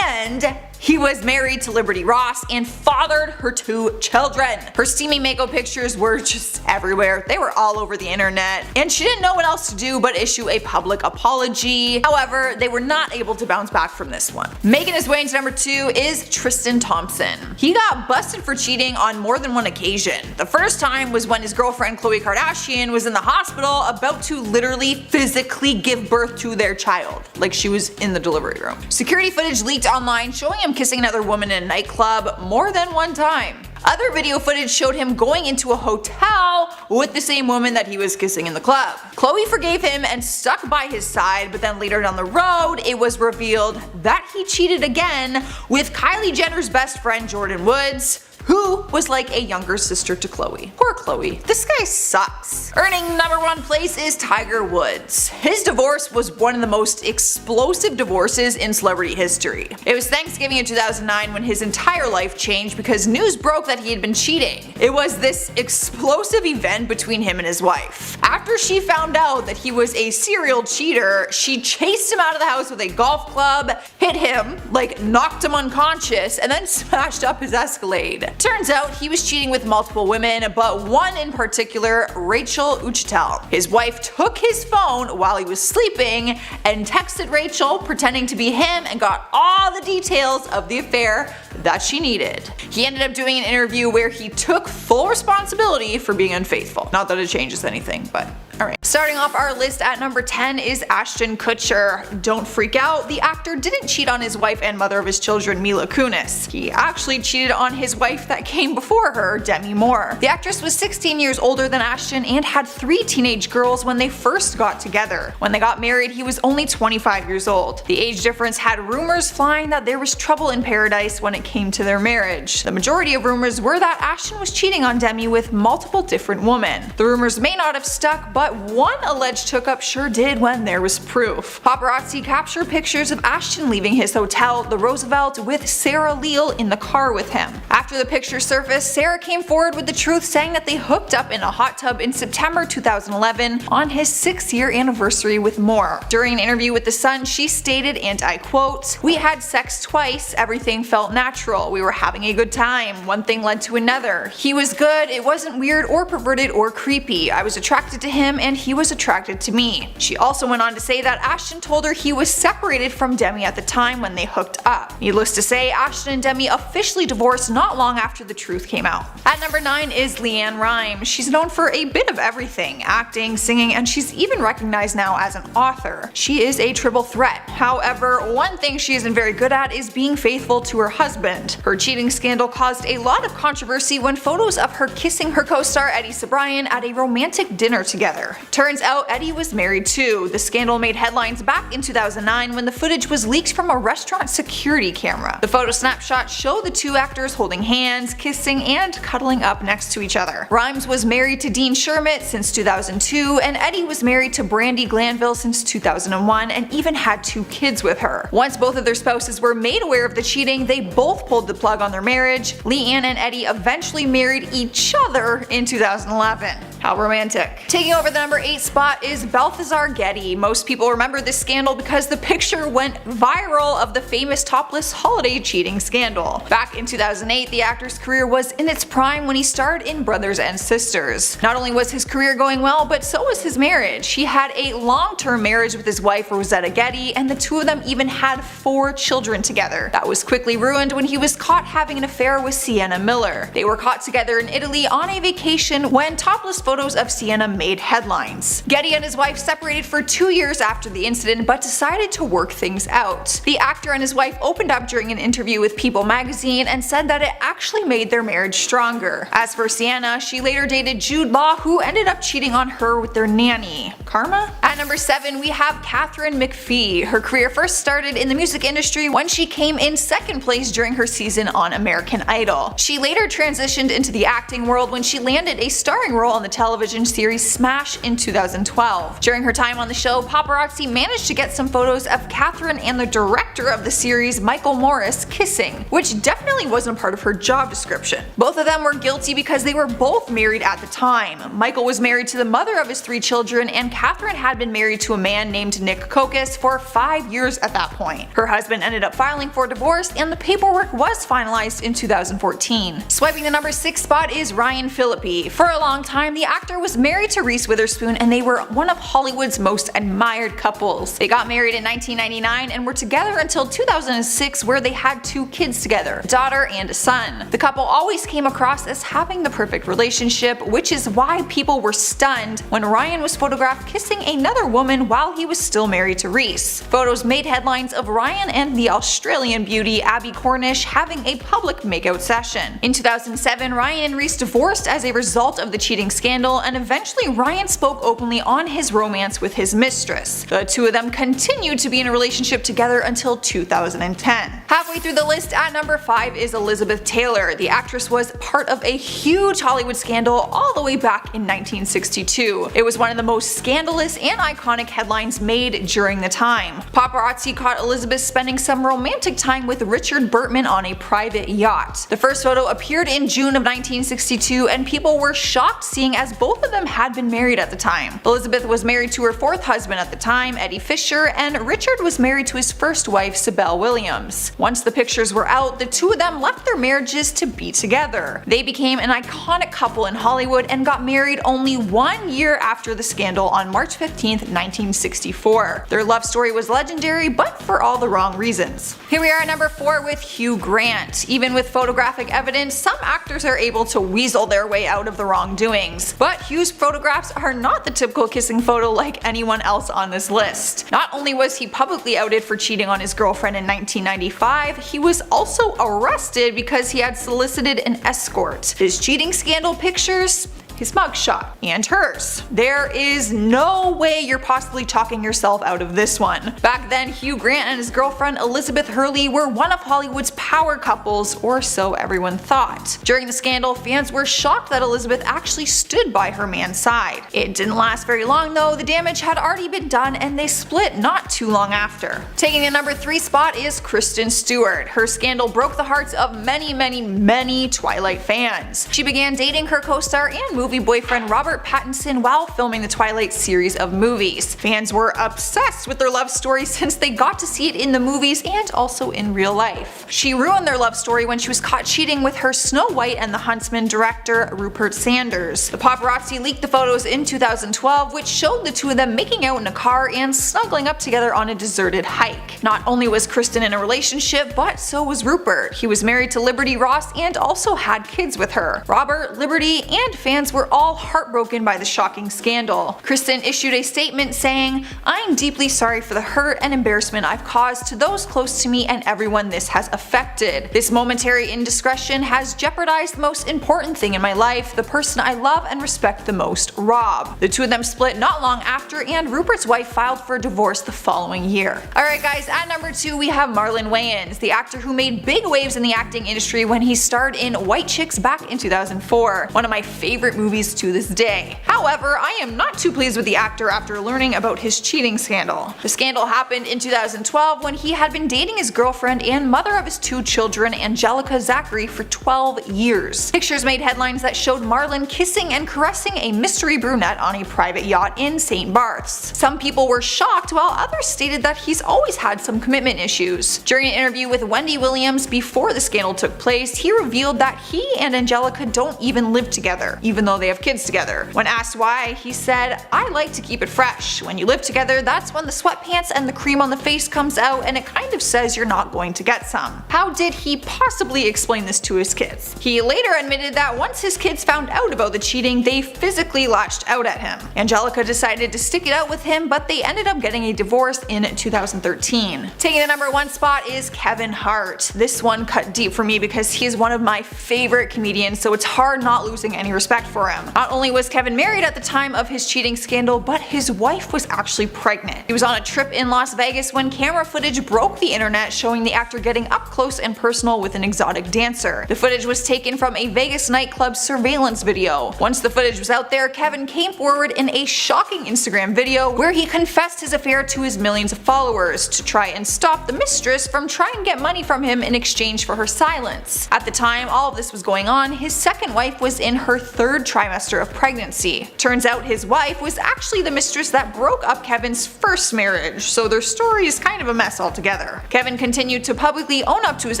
and he was married to Liberty Ross and fathered her 2 children. Her steamy makeout pictures were just everywhere. They were all over the internet, and she didn't know what else to do but issue a public apology. However, they were not able to bounce back from this one. Making his way into number 2 is Tristan Thompson. He got busted for cheating on more than one occasion. The first time was when his girlfriend Khloe Kardashian was in the hospital about to literally physically give birth to their child. Like she was in the delivery room. Security footage leaked online showing him kissing another woman in a nightclub more than one time. Other video footage showed him going into a hotel with the same woman that he was kissing in the club. Khloe forgave him and stuck by his side, but then later down the road, it was revealed that he cheated again with Kylie Jenner's best friend Jordan Woods, who was like a younger sister to Khloe. Poor Khloe. This guy sucks. Earning number 1 place is Tiger Woods. His divorce was one of the most explosive divorces in celebrity history. It was Thanksgiving in 2009 when his entire life changed because news broke that he had been cheating. It was this explosive event between him and his wife. After she found out that he was a serial cheater, she chased him out of the house with a golf club, hit him, like knocked him unconscious, and then smashed up his Escalade. Turns out he was cheating with multiple women, but one in particular, Rachel Uchtel. His wife took his phone while he was sleeping and texted Rachel pretending to be him and got all the details of the affair that she needed. He ended up doing an interview where he took full responsibility for being unfaithful. Not that it changes anything, but alright. Starting off our list at number 10 is Ashton Kutcher. Don't freak out, the actor didn't cheat on his wife and mother of his children, Mila Kunis. He actually cheated on his wife that came before her, Demi Moore. The actress was 16 years older than Ashton and had 3 teenage girls when they first got together. When they got married, he was only 25 years old. The age difference had rumors flying that there was trouble in paradise when it came to their marriage. The majority of rumors were that Ashton was cheating on Demi with multiple different women. The rumors may not have stuck, but one alleged hookup sure did when there was proof. Paparazzi captured pictures of Ashton leaving his hotel, the Roosevelt, with Sarah Leal in the car with him. After the pictures surfaced, Sarah came forward with the truth, saying that they hooked up in a hot tub in September 2011 on his 6-year anniversary with Moore. During an interview with The Sun, she stated, and I quote, "We had sex twice, everything felt natural, we were having a good time, one thing led to another. He was good, it wasn't weird or perverted or creepy, I was attracted to him and he was attracted to me." She also went on to say that Ashton told her he was separated from Demi at the time when they hooked up. Needless to say, Ashton and Demi officially divorced not long after the truth came out. At number 9 is LeAnn Rimes. She's known for a bit of everything, acting, singing, and she's even recognized now as an author. She is a triple threat. However, one thing she isn't very good at is being faithful to her husband. Her cheating scandal caused a lot of controversy when photos of her kissing her co-star Eddie Cibrian at a romantic dinner together. Turns out Eddie was married too. The scandal made headlines back in 2009 when the footage was leaked from a restaurant security camera. The photo snapshots show the two actors holding hands, kissing, and cuddling up next to each other. Rimes was married to Dean Shermitt since 2002, and Eddie was married to Brandi Glanville since 2001 and even had 2 kids with her. Once both of their spouses were made aware of the cheating, they both pulled the plug on their marriage. LeAnn and Eddie eventually married each other in 2011. How romantic. Taking over the number 8 spot is Balthazar Getty. Most people remember this scandal because the picture went viral of the famous topless holiday cheating scandal. Back in 2008, the actor's career was in its prime when he starred in Brothers and Sisters. Not only was his career going well, but so was his marriage. He had a long-term marriage with his wife Rosetta Getty, and the two of them even had 4 children together. That was quickly ruined when he was caught having an affair with Sienna Miller. They were caught together in Italy on a vacation when topless photos of Sienna made headlines. Getty and his wife separated for 2 years after the incident, but decided to work things out. The actor and his wife opened up during an interview with People magazine and said that it actually made their marriage stronger. As for Sienna, she later dated Jude Law, who ended up cheating on her with their nanny. Karma? At number 7, we have Katharine McPhee. Her career first started in the music industry when she came in 2nd place during her season on American Idol. She later transitioned into the acting world when she landed a starring role on the television series Smash in 2012. During her time on the show, paparazzi managed to get some photos of Katharine and the director of the series, Michael Morris, kissing, which definitely wasn't part of her job description. Both of them were guilty because they were both married at the time. Michael was married to the mother of his 3 children, and Katharine had been married to a man named Nick Kokis for 5 years at that point. Her husband ended up filing for divorce, and the paperwork was finalized in 2014. Swiping the number 6 spot is Ryan Phillippe. For a long time, the actor was married to Reese Witherspoon, and they were one of Hollywood's most admired couples. They got married in 1999 and were together until 2006, where they had 2 kids together, a daughter and a son. The couple always came across as having the perfect relationship, which is why people were stunned when Ryan was photographed kissing another woman while he was still married to Reese. Photos made headlines of Ryan and the Australian beauty Abby Cornish having a public makeout session. In 2007, Ryan and Reese divorced as a result of the cheating scandal, and eventually Ryan spoke openly on his romance with his mistress. The two of them continued to be in a relationship together until 2010. Halfway through the list at number 5 is Elizabeth Taylor. The actress was part of a huge Hollywood scandal all the way back in 1962. It was one of the most scandalous and iconic headlines made during the time. Paparazzi caught Elizabeth spending some romantic time with Richard Burtman on a private yacht. The first photo appeared in June of 1962, and people were shocked seeing as both of them had been married at the time. Elizabeth was married to her fourth husband at the time, Eddie Fisher, and Richard was married to his first wife, Sybil Williams. Once the pictures were out, the two of them left their marriages to be together. They became an iconic couple in Hollywood and got married only 1 year after the scandal on March 15, 1964. Their love story was legendary, but for all the wrong reasons. Here we are at number 4 with Hugh Grant. Even with photographic evidence, some actors are able to weasel their way out of the wrongdoings. But Hugh's photographs are not the typical kissing photo like anyone else on this list. Not only was he publicly outed for cheating on his girlfriend in 1995, he was also arrested because he had solicited an escort. His cheating scandal pictures, his mugshot, and hers. There is no way you're possibly talking yourself out of this one. Back then, Hugh Grant and his girlfriend Elizabeth Hurley were one of Hollywood's power couples, or so everyone thought. During the scandal, fans were shocked that Elizabeth actually stood by her man's side. It didn't last very long though, the damage had already been done and they split not too long after. Taking the number 3 spot is Kristen Stewart. Her scandal broke the hearts of many Twilight fans. She began dating her co-star and movie boyfriend Robert Pattinson while filming the Twilight series of movies. Fans were obsessed with their love story since they got to see it in the movies and also in real life. She ruined their love story when she was caught cheating with her Snow White and the Huntsman director Rupert Sanders. The paparazzi leaked the photos in 2012, which showed the two of them making out in a car and snuggling up together on a deserted hike. Not only was Kristen in a relationship, but so was Rupert. He was married to Liberty Ross and also had kids with her. Robert, Liberty, and fans were all heartbroken by the shocking scandal. Kristen issued a statement saying, "I'm deeply sorry for the hurt and embarrassment I've caused to those close to me and everyone this has affected. This momentary indiscretion has jeopardized the most important thing in my life, the person I love and respect the most, Rob." The two of them split not long after, and Rupert's wife filed for divorce the following year. Alright guys, at number 2 we have Marlon Wayans, the actor who made big waves in the acting industry when he starred in White Chicks back in 2004, one of my favorite movies to this day. However, I am not too pleased with the actor after learning about his cheating scandal. The scandal happened in 2012 when he had been dating his girlfriend and mother of his 2 children, Angelica Zachary, for 12 years. Pictures made headlines that showed Marlon kissing and caressing a mystery brunette on a private yacht in St. Barth's. Some people were shocked while others stated that he's always had some commitment issues. During an interview with Wendy Williams before the scandal took place, he revealed that he and Angelica don't even live together, even though they have kids together. When asked why, he said, "I like to keep it fresh. When you live together, that's when the sweatpants and the cream on the face comes out and it kind of says you're not going to get some." How did he possibly explain this to his kids? He later admitted that once his kids found out about the cheating, they physically lashed out at him. Angelica decided to stick it out with him, but they ended up getting a divorce in 2013. Taking the number 1 spot is Kevin Hart. This one cut deep for me because he is one of my favorite comedians, so it's hard not losing any respect for him. Not only was Kevin married at the time of his cheating scandal, but his wife was actually pregnant. He was on a trip in Las Vegas when camera footage broke the internet showing the actor getting up close and personal with an exotic dancer. The footage was taken from a Vegas nightclub surveillance video. Once the footage was out there, Kevin came forward in a shocking Instagram video where he confessed his affair to his millions of followers to try and stop the mistress from trying to get money from him in exchange for her silence. At the time all of this was going on, his second wife was in her 3rd trimester of pregnancy. Turns out his wife was actually the mistress that broke up Kevin's first marriage, so their story is kind of a mess altogether. Kevin continued to publicly own up to his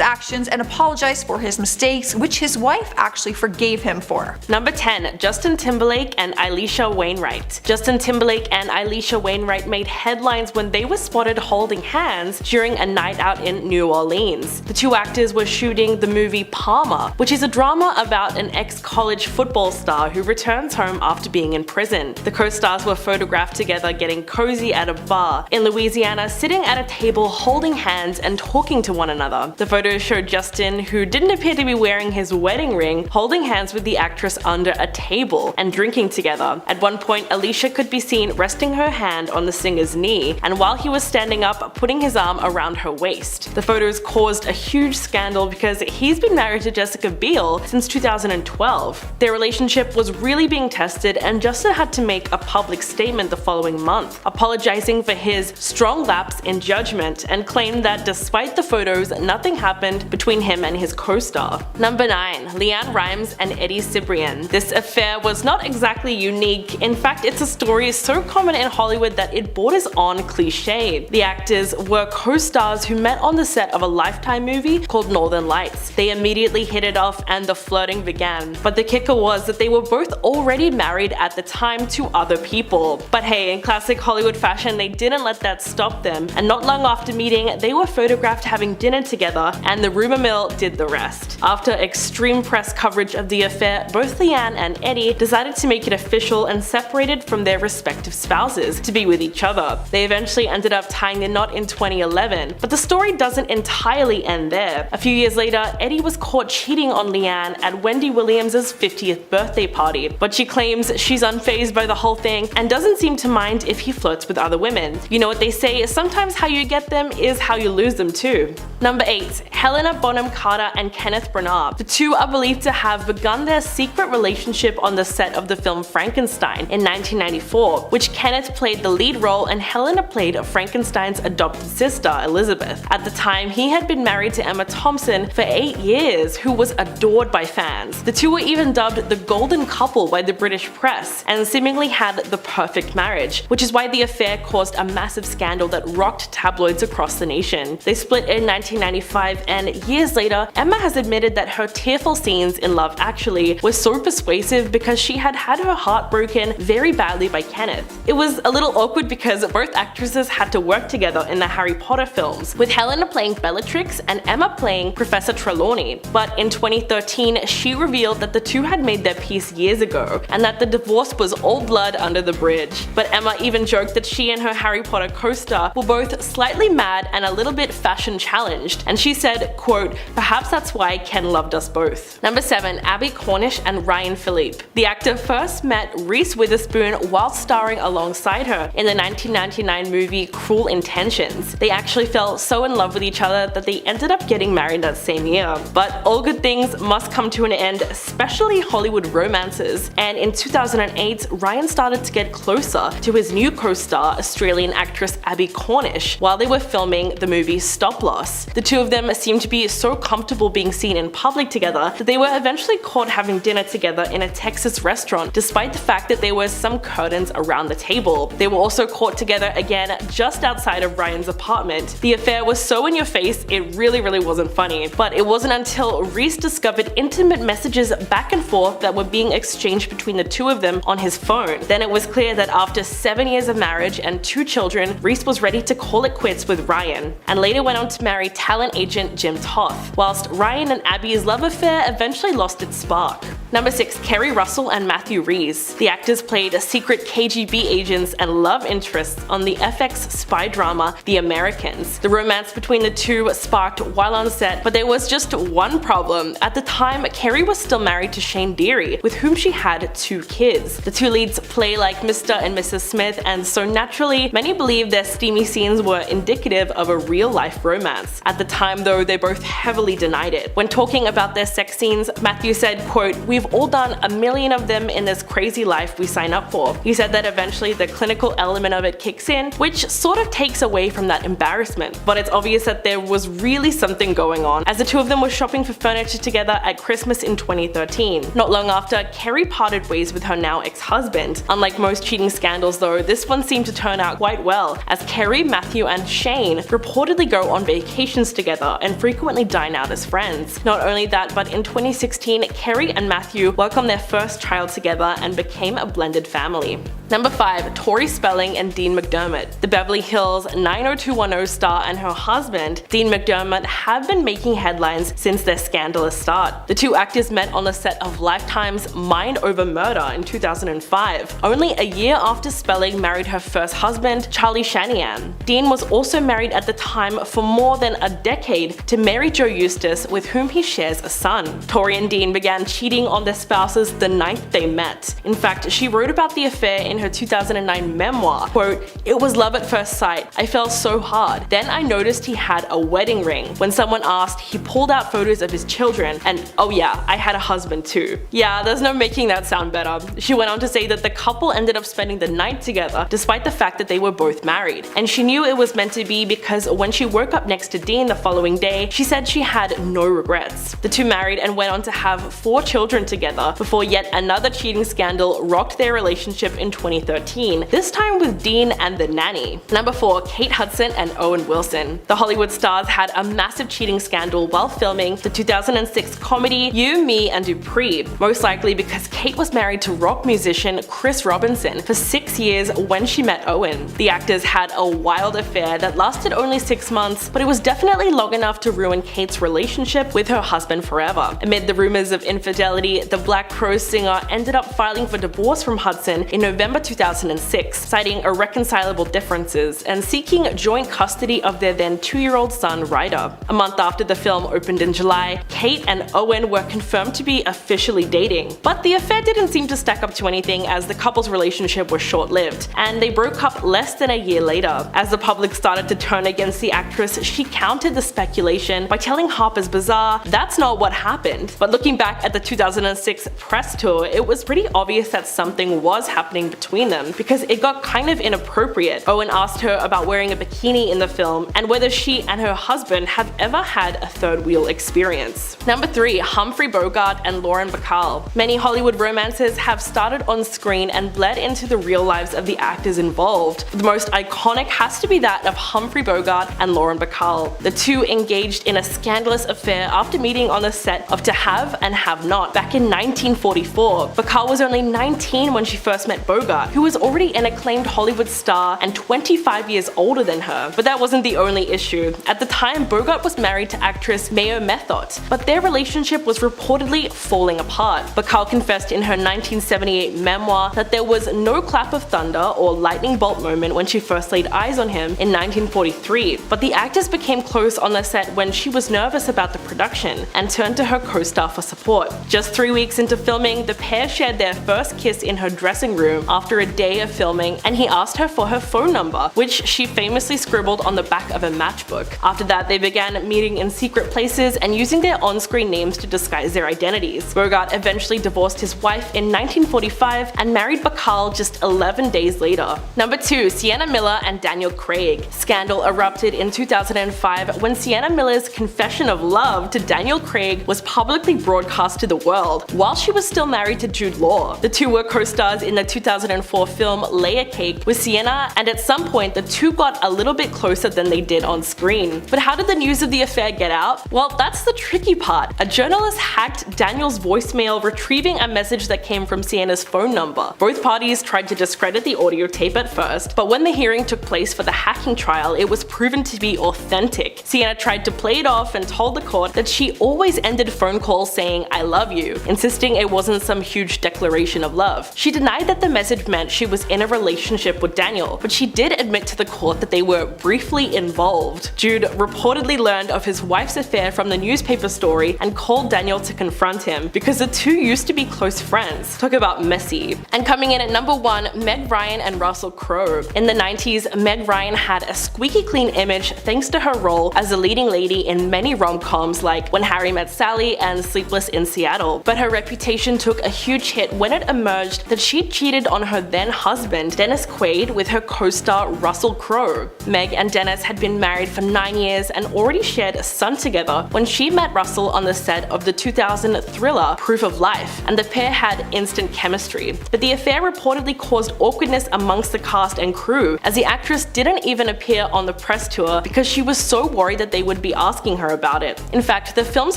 actions and apologize for his mistakes, which his wife actually forgave him for. Number 10. Justin Timberlake and Elisha Wainwright. Justin Timberlake and Elisha Wainwright made headlines when they were spotted holding hands during a night out in New Orleans. The two actors were shooting the movie Palmer, which is a drama about an ex-college football star who returns home after being in prison. The co-stars were photographed together getting cozy at a bar in Louisiana, sitting at a table holding hands and talking to one another. The photos showed Justin, who didn't appear to be wearing his wedding ring, holding hands with the actress under a table and drinking together. At one point, Elisha could be seen resting her hand on the singer's knee, and while he was standing up, putting his arm around her waist. The photos caused a huge scandal because he's been married to Jessica Biel since 2012. Their relationship relationship was really being tested, and Justin had to make a public statement the following month, apologizing for his strong lapse in judgment, and claimed that despite the photos, nothing happened between him and his co-star. Number 9. LeAnn Rimes and Eddie Cibrian. This affair was not exactly unique. In fact, it's a story so common in Hollywood that it borders on cliche. The actors were co-stars who met on the set of a Lifetime movie called Northern Lights. They immediately hit it off and the flirting began. But the kicker was that they were both already married at the time to other people. But hey, in classic Hollywood fashion, they didn't let that stop them, and not long after meeting, they were photographed having dinner together, and the rumor mill did the rest. After extreme press coverage of the affair, both LeAnn and Eddie decided to make it official and separated from their respective spouses to be with each other. They eventually ended up tying the knot in 2011, but the story doesn't entirely end there. A few years later, Eddie was caught cheating on LeAnn at Wendy Williams' 50th birthday party, but she claims she's unfazed by the whole thing and doesn't seem to mind if he flirts with other women. You know what they say, sometimes how you get them is how you lose them too. Number 8. Helena Bonham Carter and Kenneth Branagh. The two are believed to have begun their secret relationship on the set of the film Frankenstein in 1994, which Kenneth played the lead role and Helena played Frankenstein's adopted sister, Elizabeth. At the time, he had been married to Emma Thompson for 8 years, who was adored by fans. The two were even dubbed the golden couple by the British press, and seemingly had the perfect marriage, which is why the affair caused a massive scandal that rocked tabloids across the nation. They split in 1995, and years later, Emma has admitted that her tearful scenes in Love Actually were so persuasive because she had had her heart broken very badly by Kenneth. It was a little awkward because both actresses had to work together in the Harry Potter films, with Helena playing Bellatrix and Emma playing Professor Trelawney. But in 2013, she revealed that the two had made their peace years ago, and that the divorce was all blood under the bridge. But Emma even joked that she and her Harry Potter co-star were both slightly mad and a little bit fashion challenged, and she said, quote, "Perhaps that's why Ken loved us both." Number 7. Abby Cornish and Ryan Philippe. The actor first met Reese Witherspoon while starring alongside her in the 1999 movie Cruel Intentions. They actually fell so in love with each other that they ended up getting married that same year. But all good things must come to an end, especially Hollywood romances, and in 2008, Ryan started to get closer to his new co-star, Australian actress Abby Cornish, while they were filming the movie Stop Loss. The two of them seemed to be so comfortable being seen in public together that they were eventually caught having dinner together in a Texas restaurant, despite the fact that there were some curtains around the table. They were also caught together again just outside of Ryan's apartment. The affair was so in your face, it really wasn't funny. But it wasn't until Reese discovered intimate messages back and forth that were being exchanged between the two of them on his phone. Then it was clear that after 7 years of marriage and 2 children, Reese was ready to call it quits with Ryan, and later went on to marry talent agent Jim Toth, whilst Ryan and Abby's love affair eventually lost its spark. Number 6. Kerry Russell and Matthew Rhys. The actors played secret KGB agents and love interests on the FX spy drama The Americans. The romance between the two sparked while on set, but there was just one problem. At the time, Kerry was still married to Shane Deary, with whom she had 2 kids. The two leads play like Mr. and Mrs. Smith, and so naturally, many believe their steamy scenes were indicative of a real-life romance. At the time though, they both heavily denied it. When talking about their sex scenes, Matthew said, quote, "We've all done a million of them in this crazy life we sign up for." He said that eventually the clinical element of it kicks in, which sort of takes away from that embarrassment. But it's obvious that there was really something going on, as the two of them were shopping for furniture together at Christmas in 2013. Not long after, Kerry parted ways with her now ex-husband. Unlike most cheating scandals though, this one seemed to turn out quite well, as Kerry, Matthew and Shane reportedly go on vacations together and frequently dine out as friends. Not only that, but in 2016, Kerry and Matthew welcomed their first child together and became a blended family. Number 5. Tori Spelling and Dean McDermott. The Beverly Hills 90210 star and her husband, Dean McDermott, have been making headlines since their scandalous start. The two actors met on the set of Lifetime's Mind Over Murder in 2005, only a year after Spelling married her first husband, Charlie Shanahan. Dean was also married at the time for more than a decade to Mary Jo Eustace, with whom he shares a son. Tori and Dean began cheating on their spouses the night they met. In fact, she wrote about the affair in her her 2009 memoir, quote, "It was love at first sight. I fell so hard. Then I noticed he had a wedding ring. When someone asked, he pulled out photos of his children, and oh yeah, I had a husband too." Yeah, there's no making that sound better. She went on to say that the couple ended up spending the night together despite the fact that they were both married. And she knew it was meant to be because when she woke up next to Dean the following day, she said she had no regrets. The two married and went on to have 4 children together before yet another cheating scandal rocked their relationship in 2013, this time with Dean and the nanny. Number 4, Kate Hudson and Owen Wilson. The Hollywood stars had a massive cheating scandal while filming the 2006 comedy You, Me and Dupree, most likely because Kate was married to rock musician Chris Robinson for 6 years when she met Owen. The actors had a wild affair that lasted only 6 months, but it was definitely long enough to ruin Kate's relationship with her husband forever. Amid the rumors of infidelity, the Black Crowes singer ended up filing for divorce from Hudson in November 2006, citing irreconcilable differences and seeking joint custody of their then 2-year-old son Ryder. A month after the film opened in July, Kate and Owen were confirmed to be officially dating. But the affair didn't seem to stack up to anything as the couple's relationship was short-lived, and they broke up less than a year later. As the public started to turn against the actress, she countered the speculation by telling Harper's Bazaar that's not what happened. But looking back at the 2006 press tour, it was pretty obvious that something was happening between them because it got kind of inappropriate. Owen asked her about wearing a bikini in the film and whether she and her husband have ever had a third wheel experience. Number 3, Humphrey Bogart and Lauren Bacall. Many Hollywood romances have started on screen and bled into the real lives of the actors involved. The most iconic has to be that of Humphrey Bogart and Lauren Bacall. The two engaged in a scandalous affair after meeting on the set of To Have and Have Not back in 1944. Bacall was only 19 when she first met Bogart, who was already an acclaimed Hollywood star and 25 years older than her. But that wasn't the only issue. At the time, Bogart was married to actress Mayo Methot, but their relationship was reportedly falling apart. Bacall confessed in her 1978 memoir that there was no clap of thunder or lightning bolt moment when she first laid eyes on him in 1943, but the actors became close on the set when she was nervous about the production and turned to her co-star for support. Just 3 weeks into filming, the pair shared their first kiss in her dressing room after a day of filming, and he asked her for her phone number, which she famously scribbled on the back of a matchbook. After that, they began meeting in secret places and using their on-screen names to disguise their identities. Bogart eventually divorced his wife in 1945 and married Bacall just 11 days later. Number 2, Sienna Miller and Daniel Craig. Scandal erupted in 2005 when Sienna Miller's confession of love to Daniel Craig was publicly broadcast to the world while she was still married to Jude Law. The two were co-stars in the 2004 film Layer Cake with Sienna, and at some point the two got a little bit closer than they did on screen. But how did the news of the affair get out? Well, that's the tricky part. A journalist hacked Daniel's voicemail, retrieving a message that came from Sienna's phone number. Both parties tried to discredit the audio tape at first, but when the hearing took place for the hacking trial, it was proven to be authentic. Sienna tried to play it off and told the court that she always ended phone calls saying "I love you," insisting it wasn't some huge declaration of love. She denied that the message meant she was in a relationship with Daniel, but she did admit to the court that they were briefly involved. Jude reportedly learned of his wife's affair from the newspaper story and called Daniel to confront him because the two used to be close friends. Talk about messy. And coming in at number 1, Meg Ryan and Russell Crowe. In the 90s, Meg Ryan had a squeaky clean image thanks to her role as a leading lady in many rom-coms like When Harry Met Sally and Sleepless in Seattle. But her reputation took a huge hit when it emerged that she cheated on her then husband, Dennis Quaid, with her co-star Russell Crowe. Meg and Dennis had been married for 9 years and already shared a son together when she met Russell on the set of the 2000 thriller Proof of Life, and the pair had instant chemistry. But the affair reportedly caused awkwardness amongst the cast and crew, as the actress didn't even appear on the press tour because she was so worried that they would be asking her about it. In fact, the film's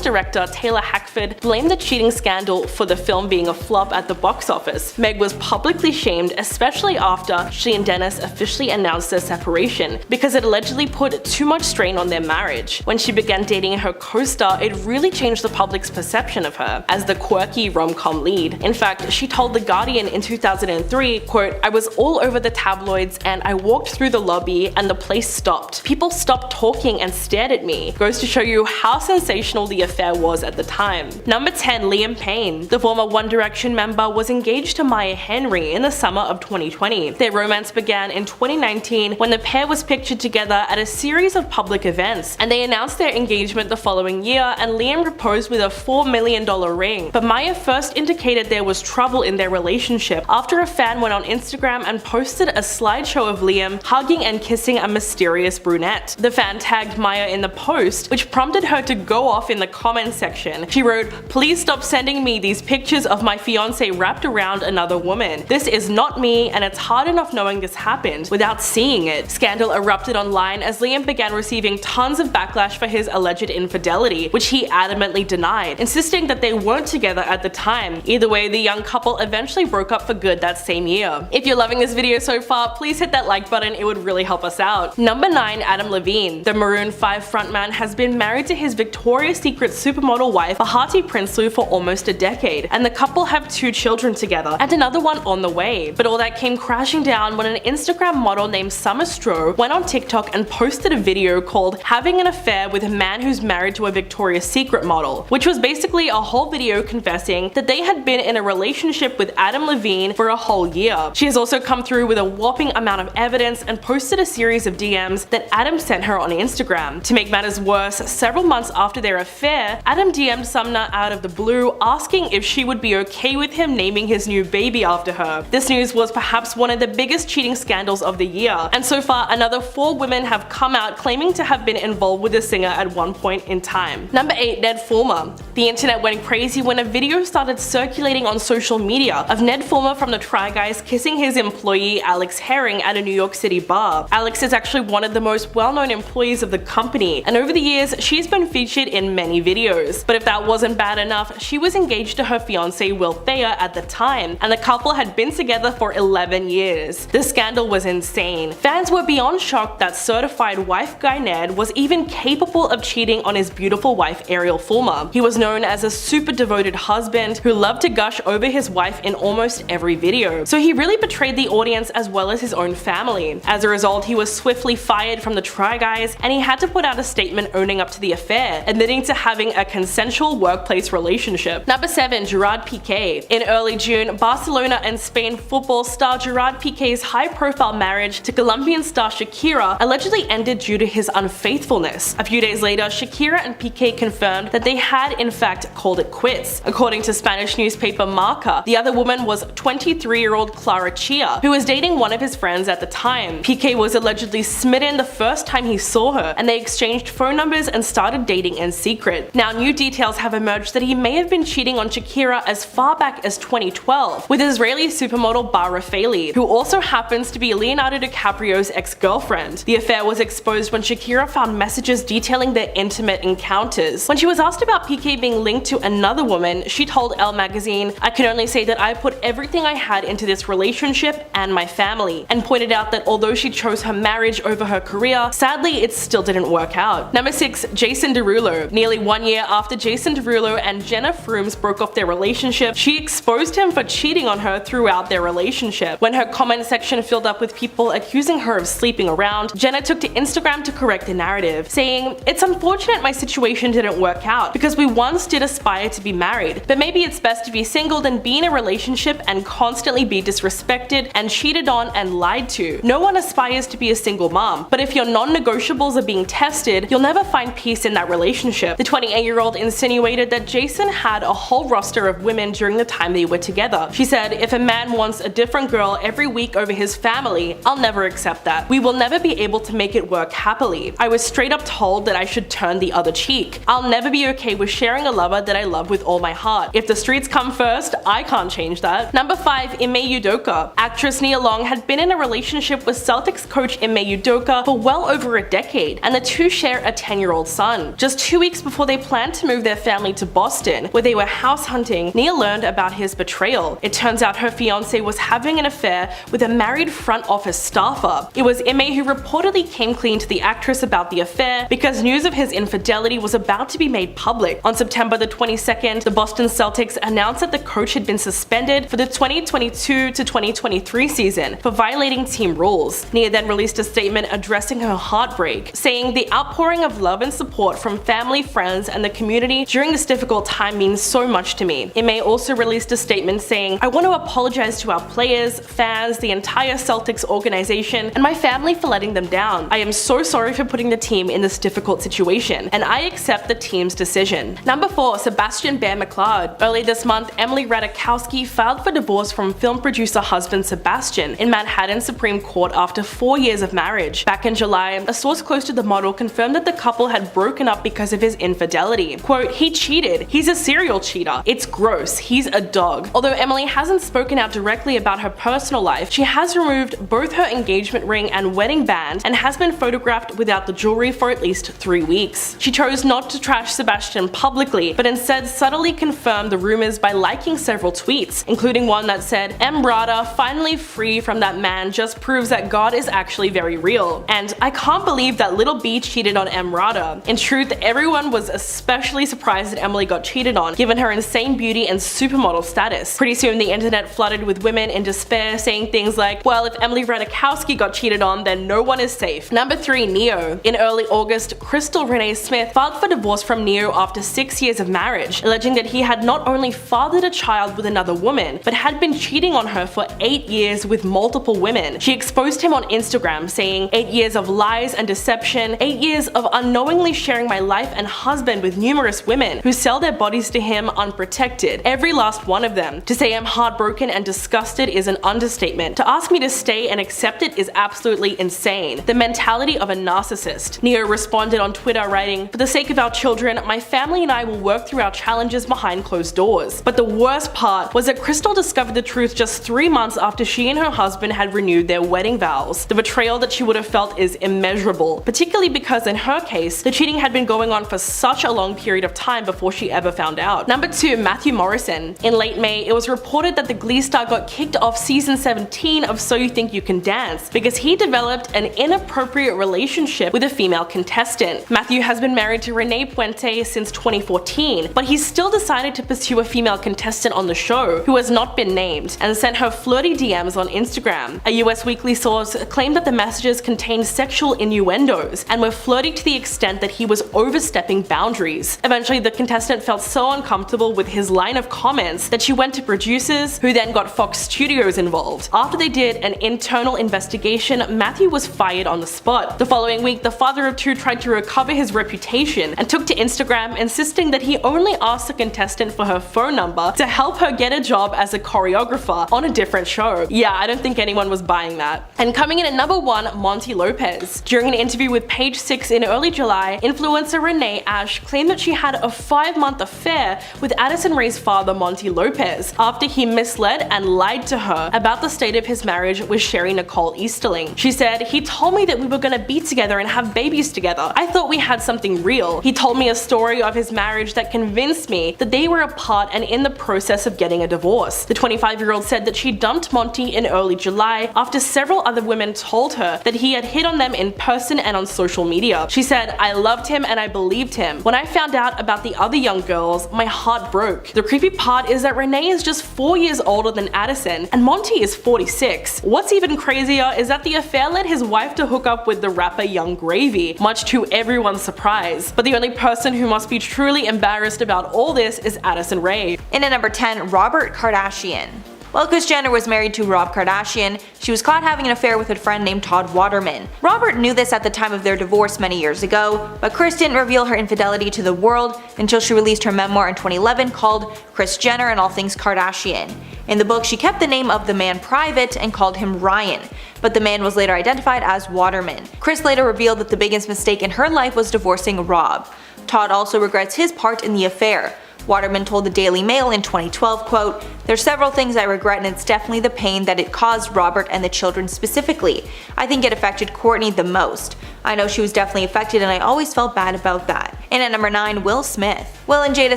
director, Taylor Hackford, blamed the cheating scandal for the film being a flop at the box office. Meg was publicly shamed, especially after she and Dennis officially announced their separation, because it allegedly put too much strain on their marriage. When she began dating her co-star, it really changed the public's perception of her as the quirky rom-com lead. In fact, she told The Guardian in 2003, quote, "I was all over the tabloids and I walked through the lobby and the place stopped. People stopped talking and stared at me." Goes to show you how sensational the affair was at the time. Number 10, Liam Payne. The former One Direction member was engaged to Maya Henry in the the summer of 2020. Their romance began in 2019 when the pair was pictured together at a series of public events, and they announced their engagement the following year, and Liam proposed with a $4 million ring. But Maya first indicated there was trouble in their relationship after a fan went on Instagram and posted a slideshow of Liam hugging and kissing a mysterious brunette. The fan tagged Maya in the post, which prompted her to go off in the comments section. She wrote, "Please stop sending me these pictures of my fiance wrapped around another woman. This is not me, and it's hard enough knowing this happened without seeing it." Scandal erupted online as Liam began receiving tons of backlash for his alleged infidelity, which he adamantly denied, insisting that they weren't together at the time. Either way, the young couple eventually broke up for good that same year. If you're loving this video so far, please hit that like button, it would really help us out. Number 9. Adam Levine. The Maroon 5 frontman has been married to his Victoria's Secret supermodel wife Bahati Prinsloo for almost a decade, and the couple have 2 children together, and another one on the way. But all that came crashing down when an Instagram model named Summer Stroh went on TikTok and posted a video called "Having an Affair with a Man Who's Married to a Victoria's Secret Model," which was basically a whole video confessing that they had been in a relationship with Adam Levine for a whole year. She has also come through with a whopping amount of evidence and posted a series of DMs that Adam sent her on Instagram. To make matters worse, several months after their affair, Adam DM'd Sumner out of the blue asking if she would be okay with him naming his new baby after her. This news was perhaps one of the biggest cheating scandals of the year, and so far another 4 women have come out claiming to have been involved with the singer at one point in time. Number 8. Ned Fulmer. The internet went crazy when a video started circulating on social media of Ned Fulmer from the Try Guys kissing his employee Alex Herring at a New York City bar. Alex is actually one of the most well-known employees of the company, and over the years she's been featured in many videos. But if that wasn't bad enough, she was engaged to her fiance Will Thayer at the time, and the couple had been together for 11 years. The scandal was insane. Fans were beyond shocked that certified wife guy Ned was even capable of cheating on his beautiful wife Ariel Fulmer. He was known as a super devoted husband who loved to gush over his wife in almost every video. So he really betrayed the audience as well as his own family. As a result, he was swiftly fired from the Try Guys, and he had to put out a statement owning up to the affair, admitting to having a consensual workplace relationship. Number 7. Gerard Piqué. In early June, Barcelona and Spain football star Gerard Piqué's high-profile marriage to Colombian star Shakira allegedly ended due to his unfaithfulness. A few days later, Shakira and Piqué confirmed that they had in fact called it quits. According to Spanish newspaper Marca, the other woman was 23-year-old Clara Chia, who was dating one of his friends at the time. Piqué was allegedly smitten the first time he saw her, and they exchanged phone numbers and started dating in secret. Now, new details have emerged that he may have been cheating on Shakira as far back as 2012 with Israeli supermodel Bar Refaeli, who also happens to be Leonardo DiCaprio's ex-girlfriend. The affair was exposed when Shakira found messages detailing their intimate encounters. When she was asked about Piqué being linked to another woman, she told Elle magazine, "I can only say that I put everything I had into this relationship and my family," and pointed out that although she chose her marriage over her career, sadly it still didn't work out. Number 6. Jason Derulo. Nearly 1 year after Jason Derulo and Jenna Frooms broke off their relationship, she exposed him for cheating on her throughout their relationship. When her comment section filled up with people accusing her of sleeping around, Jenna took to Instagram to correct the narrative, saying, "It's unfortunate my situation didn't work out because we once did aspire to be married, but maybe it's best to be single than be in a relationship and constantly be disrespected and cheated on and lied to. No one aspires to be a single mom, but if your non-negotiables are being tested, you'll never find peace in that relationship." The 28-year-old insinuated that Jason had a whole roster of women during the time they were together. She said, "If a man wants a different girl every week over his family, I'll never accept that. We will never be able to make it work happily. I was straight up told that I should turn the other cheek. I'll never be okay with sharing a lover that I love with all my heart. If the streets come first, I can't change that." Number 5. Ime Udoka. Actress Nia Long had been in a relationship with Celtics coach Ime Udoka for well over a decade, and the two share a 10-year-old son. Just 2 weeks before they planned to move their family to Boston, where they were house hunting, Nia learned about his betrayal. It turns out her fiance was having an affair with a married front office staffer. It was Ime who reportedly came clean to the actress about the affair because news of his infidelity was about to be made public. On September the 22nd, the Boston Celtics announced that the coach had been suspended for the 2022 to 2023 season for violating team rules. Nia then released a statement addressing her heartbreak, saying, "The outpouring of love and support from family, friends, and the community during this difficult time means so much to me." Ime also released a statement saying, "I want to apologize apologize to our players, fans, the entire Celtics organization, and my family for letting them down. I am so sorry for putting the team in this difficult situation, and I accept the team's decision. Number 4. Sebastian Bear McLeod. Early this month, Emily Ratajkowski filed for divorce from film producer husband Sebastian in Manhattan Supreme Court after 4 years of marriage. Back in July, a source close to the model confirmed that the couple had broken up because of his infidelity. Quote, "He cheated. He's a serial cheater. It's gross. He's a dog." Although Emily hasn't spoken out directly about her personal life, she has removed both her engagement ring and wedding band and has been photographed without the jewelry for at least 3 weeks. She chose not to trash Sebastian publicly, but instead subtly confirmed the rumors by liking several tweets, including one that said, "Emrata, finally free from that man, just proves that God is actually very real." And "I can't believe that little B cheated on Emrata." In truth, everyone was especially surprised that Emily got cheated on, given her insane beauty and supermodel status. Pretty soon the internet flooded with women in despair saying things like, well, if Emily Ratajkowski got cheated on, then no one is safe. Number 3. Neo. In early August, Crystal Renee Smith filed for divorce from Neo after 6 years of marriage, alleging that he had not only fathered a child with another woman, but had been cheating on her for 8 years with multiple women. She exposed him on Instagram, saying, "8 years of lies and deception, 8 years of unknowingly sharing my life and husband with numerous women who sell their bodies to him unprotected, every last one of them. To say I'm heartbroken and disgusted is an understatement. To ask me to stay and accept it is absolutely insane. The mentality of a narcissist." Neo responded on Twitter writing, "For the sake of our children, my family and I will work through our challenges behind closed doors." But the worst part was that Crystal discovered the truth just 3 months after she and her husband had renewed their wedding vows. The betrayal that she would have felt is immeasurable, particularly because in her case, the cheating had been going on for such a long period of time before she ever found out. Number 2. Matthew Morrison. In late May, it was reported that the Glee star got kicked off season 17 of So You Think You Can Dance because he developed an inappropriate relationship with a female contestant. Matthew has been married to Renee Puente since 2014, but he's still decided to pursue a female contestant on the show, who has not been named, and sent her flirty DMs on Instagram. A US Weekly source claimed that the messages contained sexual innuendos and were flirty to the extent that he was overstepping boundaries. Eventually, the contestant felt so uncomfortable with his line of comments that she went to producers, who then got Fox Studios involved. After they did an internal investigation, Matthew was fired on the spot. The following week, the father of two tried to recover his reputation and took to Instagram insisting that he only asked the contestant for her phone number to help her get a job as a choreographer on a different show. Yeah, I don't think anyone was buying that. And coming in at number 1, Monty Lopez. During an interview with Page 6 in early July, influencer Renee Ash claimed that she had a 5-month affair with Addison Rae's father, Monty Lopez, after he misled and lied to her about the state of his marriage with Sherry Nicole Easterling. She said, "He told me that we were gonna be together and have babies together. I thought we had something real. He told me a story of his marriage that convinced me that they were apart and in the process of getting a divorce." The 25-year-old said that she dumped Monty in early July after several other women told her that he had hit on them in person and on social media. She said, "I loved him and I believed him. When I found out about the other young girls, my heart broke." The creepy part is that Renee is just 4 years older than Addison, and Monty is 46. What's even crazier is that the affair led his wife to hook up with the rapper Young Gravy, much to everyone's surprise. But the only person who must be truly embarrassed about all this is Addison Rae. In at number 10, Robert Kardashian. While Kris Jenner was married to Rob Kardashian, she was caught having an affair with a friend named Todd Waterman. Robert knew this at the time of their divorce many years ago, but Kris didn't reveal her infidelity to the world until she released her memoir in 2011 called Kris Jenner and All Things Kardashian. In the book, she kept the name of the man private and called him Ryan, but the man was later identified as Waterman. Kris later revealed that the biggest mistake in her life was divorcing Rob. Todd also regrets his part in the affair. Waterman told the Daily Mail in 2012, quote, "There's several things I regret, and it's definitely the pain that it caused Robert and the children specifically. I think it affected Kourtney the most. I know she was definitely affected, and I always felt bad about that." And at number 9, Will Smith. Will and Jada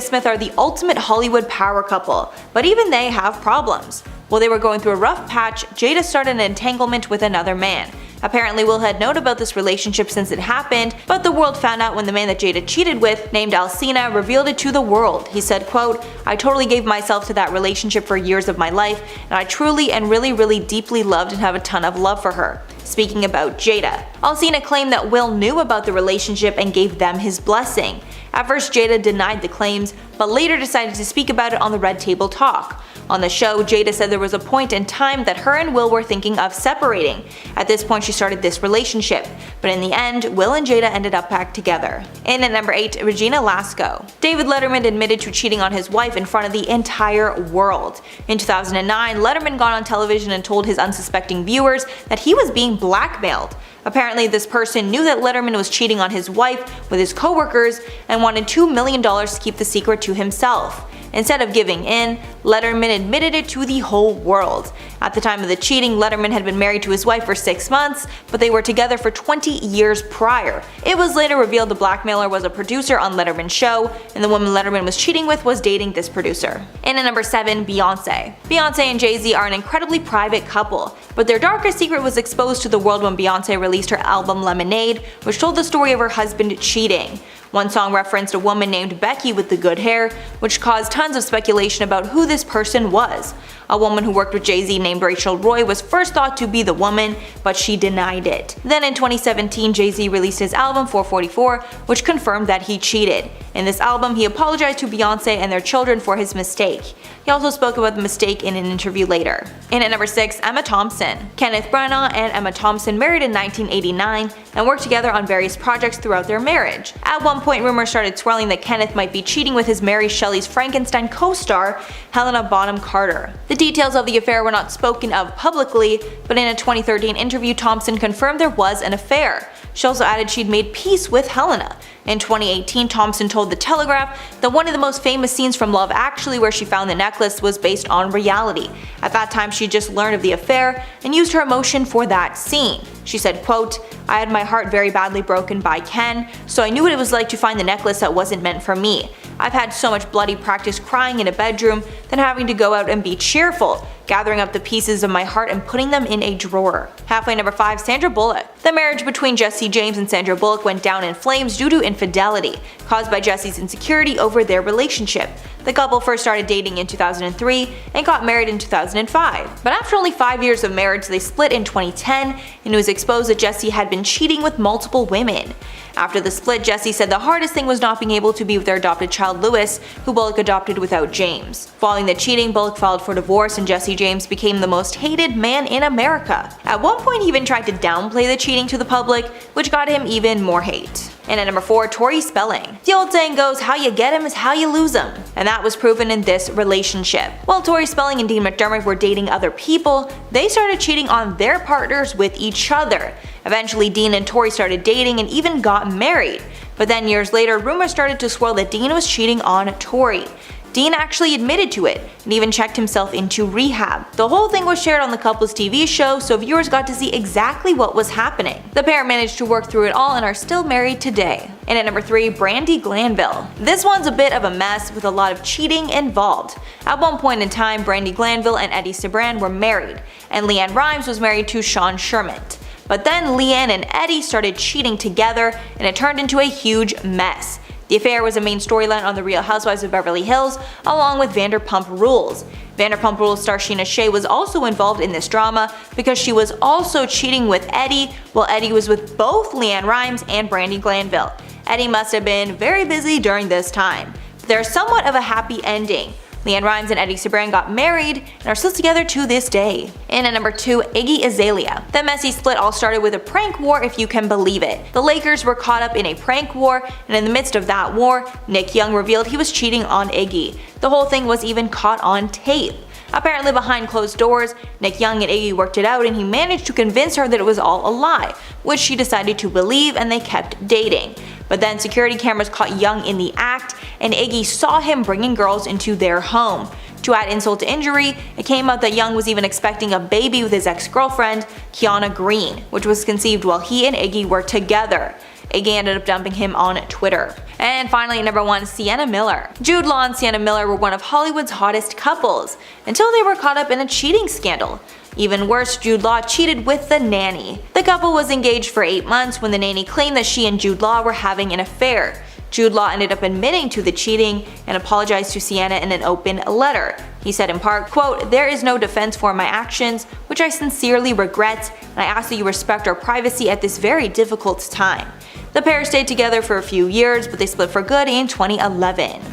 Smith are the ultimate Hollywood power couple, but even they have problems. While they were going through a rough patch, Jada started an entanglement with another man. Apparently Will had known about this relationship since it happened, but the world found out when the man that Jada cheated with, named Alcina, revealed it to the world. He said, quote, "I totally gave myself to that relationship for years of my life, and I truly and really deeply loved and have a ton of love for her." Speaking about Jada, Alcina claimed that Will knew about the relationship and gave them his blessing. At first Jada denied the claims, but later decided to speak about it on the Red Table Talk. On the show, Jada said there was a point in time that her and Will were thinking of separating. At this point, she started this relationship, but in the end, Will and Jada ended up back together. In at number 8, Regina Lasko. David Letterman admitted to cheating on his wife in front of the entire world. In 2009, Letterman got on television and told his unsuspecting viewers that he was being blackmailed. Apparently, this person knew that Letterman was cheating on his wife with his coworkers and wanted $2 million to keep the secret to himself. Instead of giving in, Letterman admitted it to the whole world. At the time of the cheating, Letterman had been married to his wife for 6 months, but they were together for 20 years prior. It was later revealed the blackmailer was a producer on Letterman's show, and the woman Letterman was cheating with was dating this producer. In at number 7, Beyonce. Beyonce and Jay-Z are an incredibly private couple, but their darkest secret was exposed to the world when Beyonce released her album Lemonade, which told the story of her husband cheating. One song referenced a woman named Becky with the good hair, which caused tons of speculation about who this person was. A woman who worked with Jay-Z named Rachel Roy was first thought to be the woman, but she denied it. Then in 2017, Jay-Z released his album 444, which confirmed that he cheated. In this album, he apologized to Beyonce and their children for his mistake. He also spoke about the mistake in an interview later. In at number 6, Emma Thompson. Kenneth Branagh and Emma Thompson married in 1989 and worked together on various projects throughout their marriage. At one point, rumors started swirling that Kenneth might be cheating with his Mary Shelley's Frankenstein co-star, Helena Bonham Carter. The details of the affair were not spoken of publicly, but in a 2013 interview, Thompson confirmed there was an affair. She also added she'd made peace with Helena. In 2018, Thompson told The Telegraph that one of the most famous scenes from Love Actually where she found the necklace was based on reality. At that time, she just learned of the affair and used her emotion for that scene. She said, quote, "I had my heart very badly broken by Ken, so I knew what it was like to find the necklace that wasn't meant for me. I've had so much bloody practice crying in a bedroom than having to go out and be cheerful, gathering up the pieces of my heart and putting them in a drawer." Halfway number 5, Sandra Bullock. The marriage between Jesse James and Sandra Bullock went down in flames due to infidelity, caused by Jesse's insecurity over their relationship. The couple first started dating in 2003 and got married in 2005. But after only 5 years of marriage, they split in 2010, and it was exposed that Jesse had been cheating with multiple women. After the split, Jesse said the hardest thing was not being able to be with their adopted child Lewis, who Bullock adopted without James. Following the cheating, Bullock filed for divorce and Jesse James became the most hated man in America. At one point, he even tried to downplay the cheating to the public, which got him even more hate. And at number 4, Tori Spelling. The old saying goes, how you get him is how you lose him. And that was proven in this relationship. While Tori Spelling and Dean McDermott were dating other people, they started cheating on their partners with each other. Eventually, Dean and Tori started dating and even got married. But then years later, rumors started to swirl that Dean was cheating on Tori. Dean actually admitted to it and even checked himself into rehab. The whole thing was shared on the couple's TV show, so viewers got to see exactly what was happening. The pair managed to work through it all and are still married today. And at number 3, Brandi Glanville. This one's a bit of a mess with a lot of cheating involved. At one point in time, Brandi Glanville and Eddie Cibrian were married, and LeAnn Rimes was married to Sean Sherman. But then LeAnn and Eddie started cheating together, and it turned into a huge mess. The affair was a main storyline on The Real Housewives of Beverly Hills, along with Vanderpump Rules. Vanderpump Rules star Sheena Shea was also involved in this drama because she was also cheating with Eddie, while Eddie was with both LeAnn Rimes and Brandi Glanville. Eddie must have been very busy during this time. There's somewhat of a happy ending. LeAnn Rimes and Eddie Cibrian got married and are still together to this day. And at number 2, Iggy Azalea. The messy split all started with a prank war, if you can believe it. The Lakers were caught up in a prank war, and in the midst of that war, Nick Young revealed he was cheating on Iggy. The whole thing was even caught on tape. Apparently behind closed doors, Nick Young and Iggy worked it out and he managed to convince her that it was all a lie, which she decided to believe, and they kept dating. But then security cameras caught Young in the act, and Iggy saw him bringing girls into their home. To add insult to injury, it came out that Young was even expecting a baby with his ex-girlfriend, Kiana Green, which was conceived while he and Iggy were together. Iggy ended up dumping him on Twitter. And finally, at number 1, Sienna Miller. Jude Law and Sienna Miller were one of Hollywood's hottest couples, until they were caught up in a cheating scandal. Even worse, Jude Law cheated with the nanny. The couple was engaged for 8 months when the nanny claimed that she and Jude Law were having an affair. Jude Law ended up admitting to the cheating and apologized to Sienna in an open letter. He said in part, quote, "There is no defense for my actions, which I sincerely regret, and I ask that you respect our privacy at this very difficult time." The pair stayed together for a few years, but they split for good in 2011.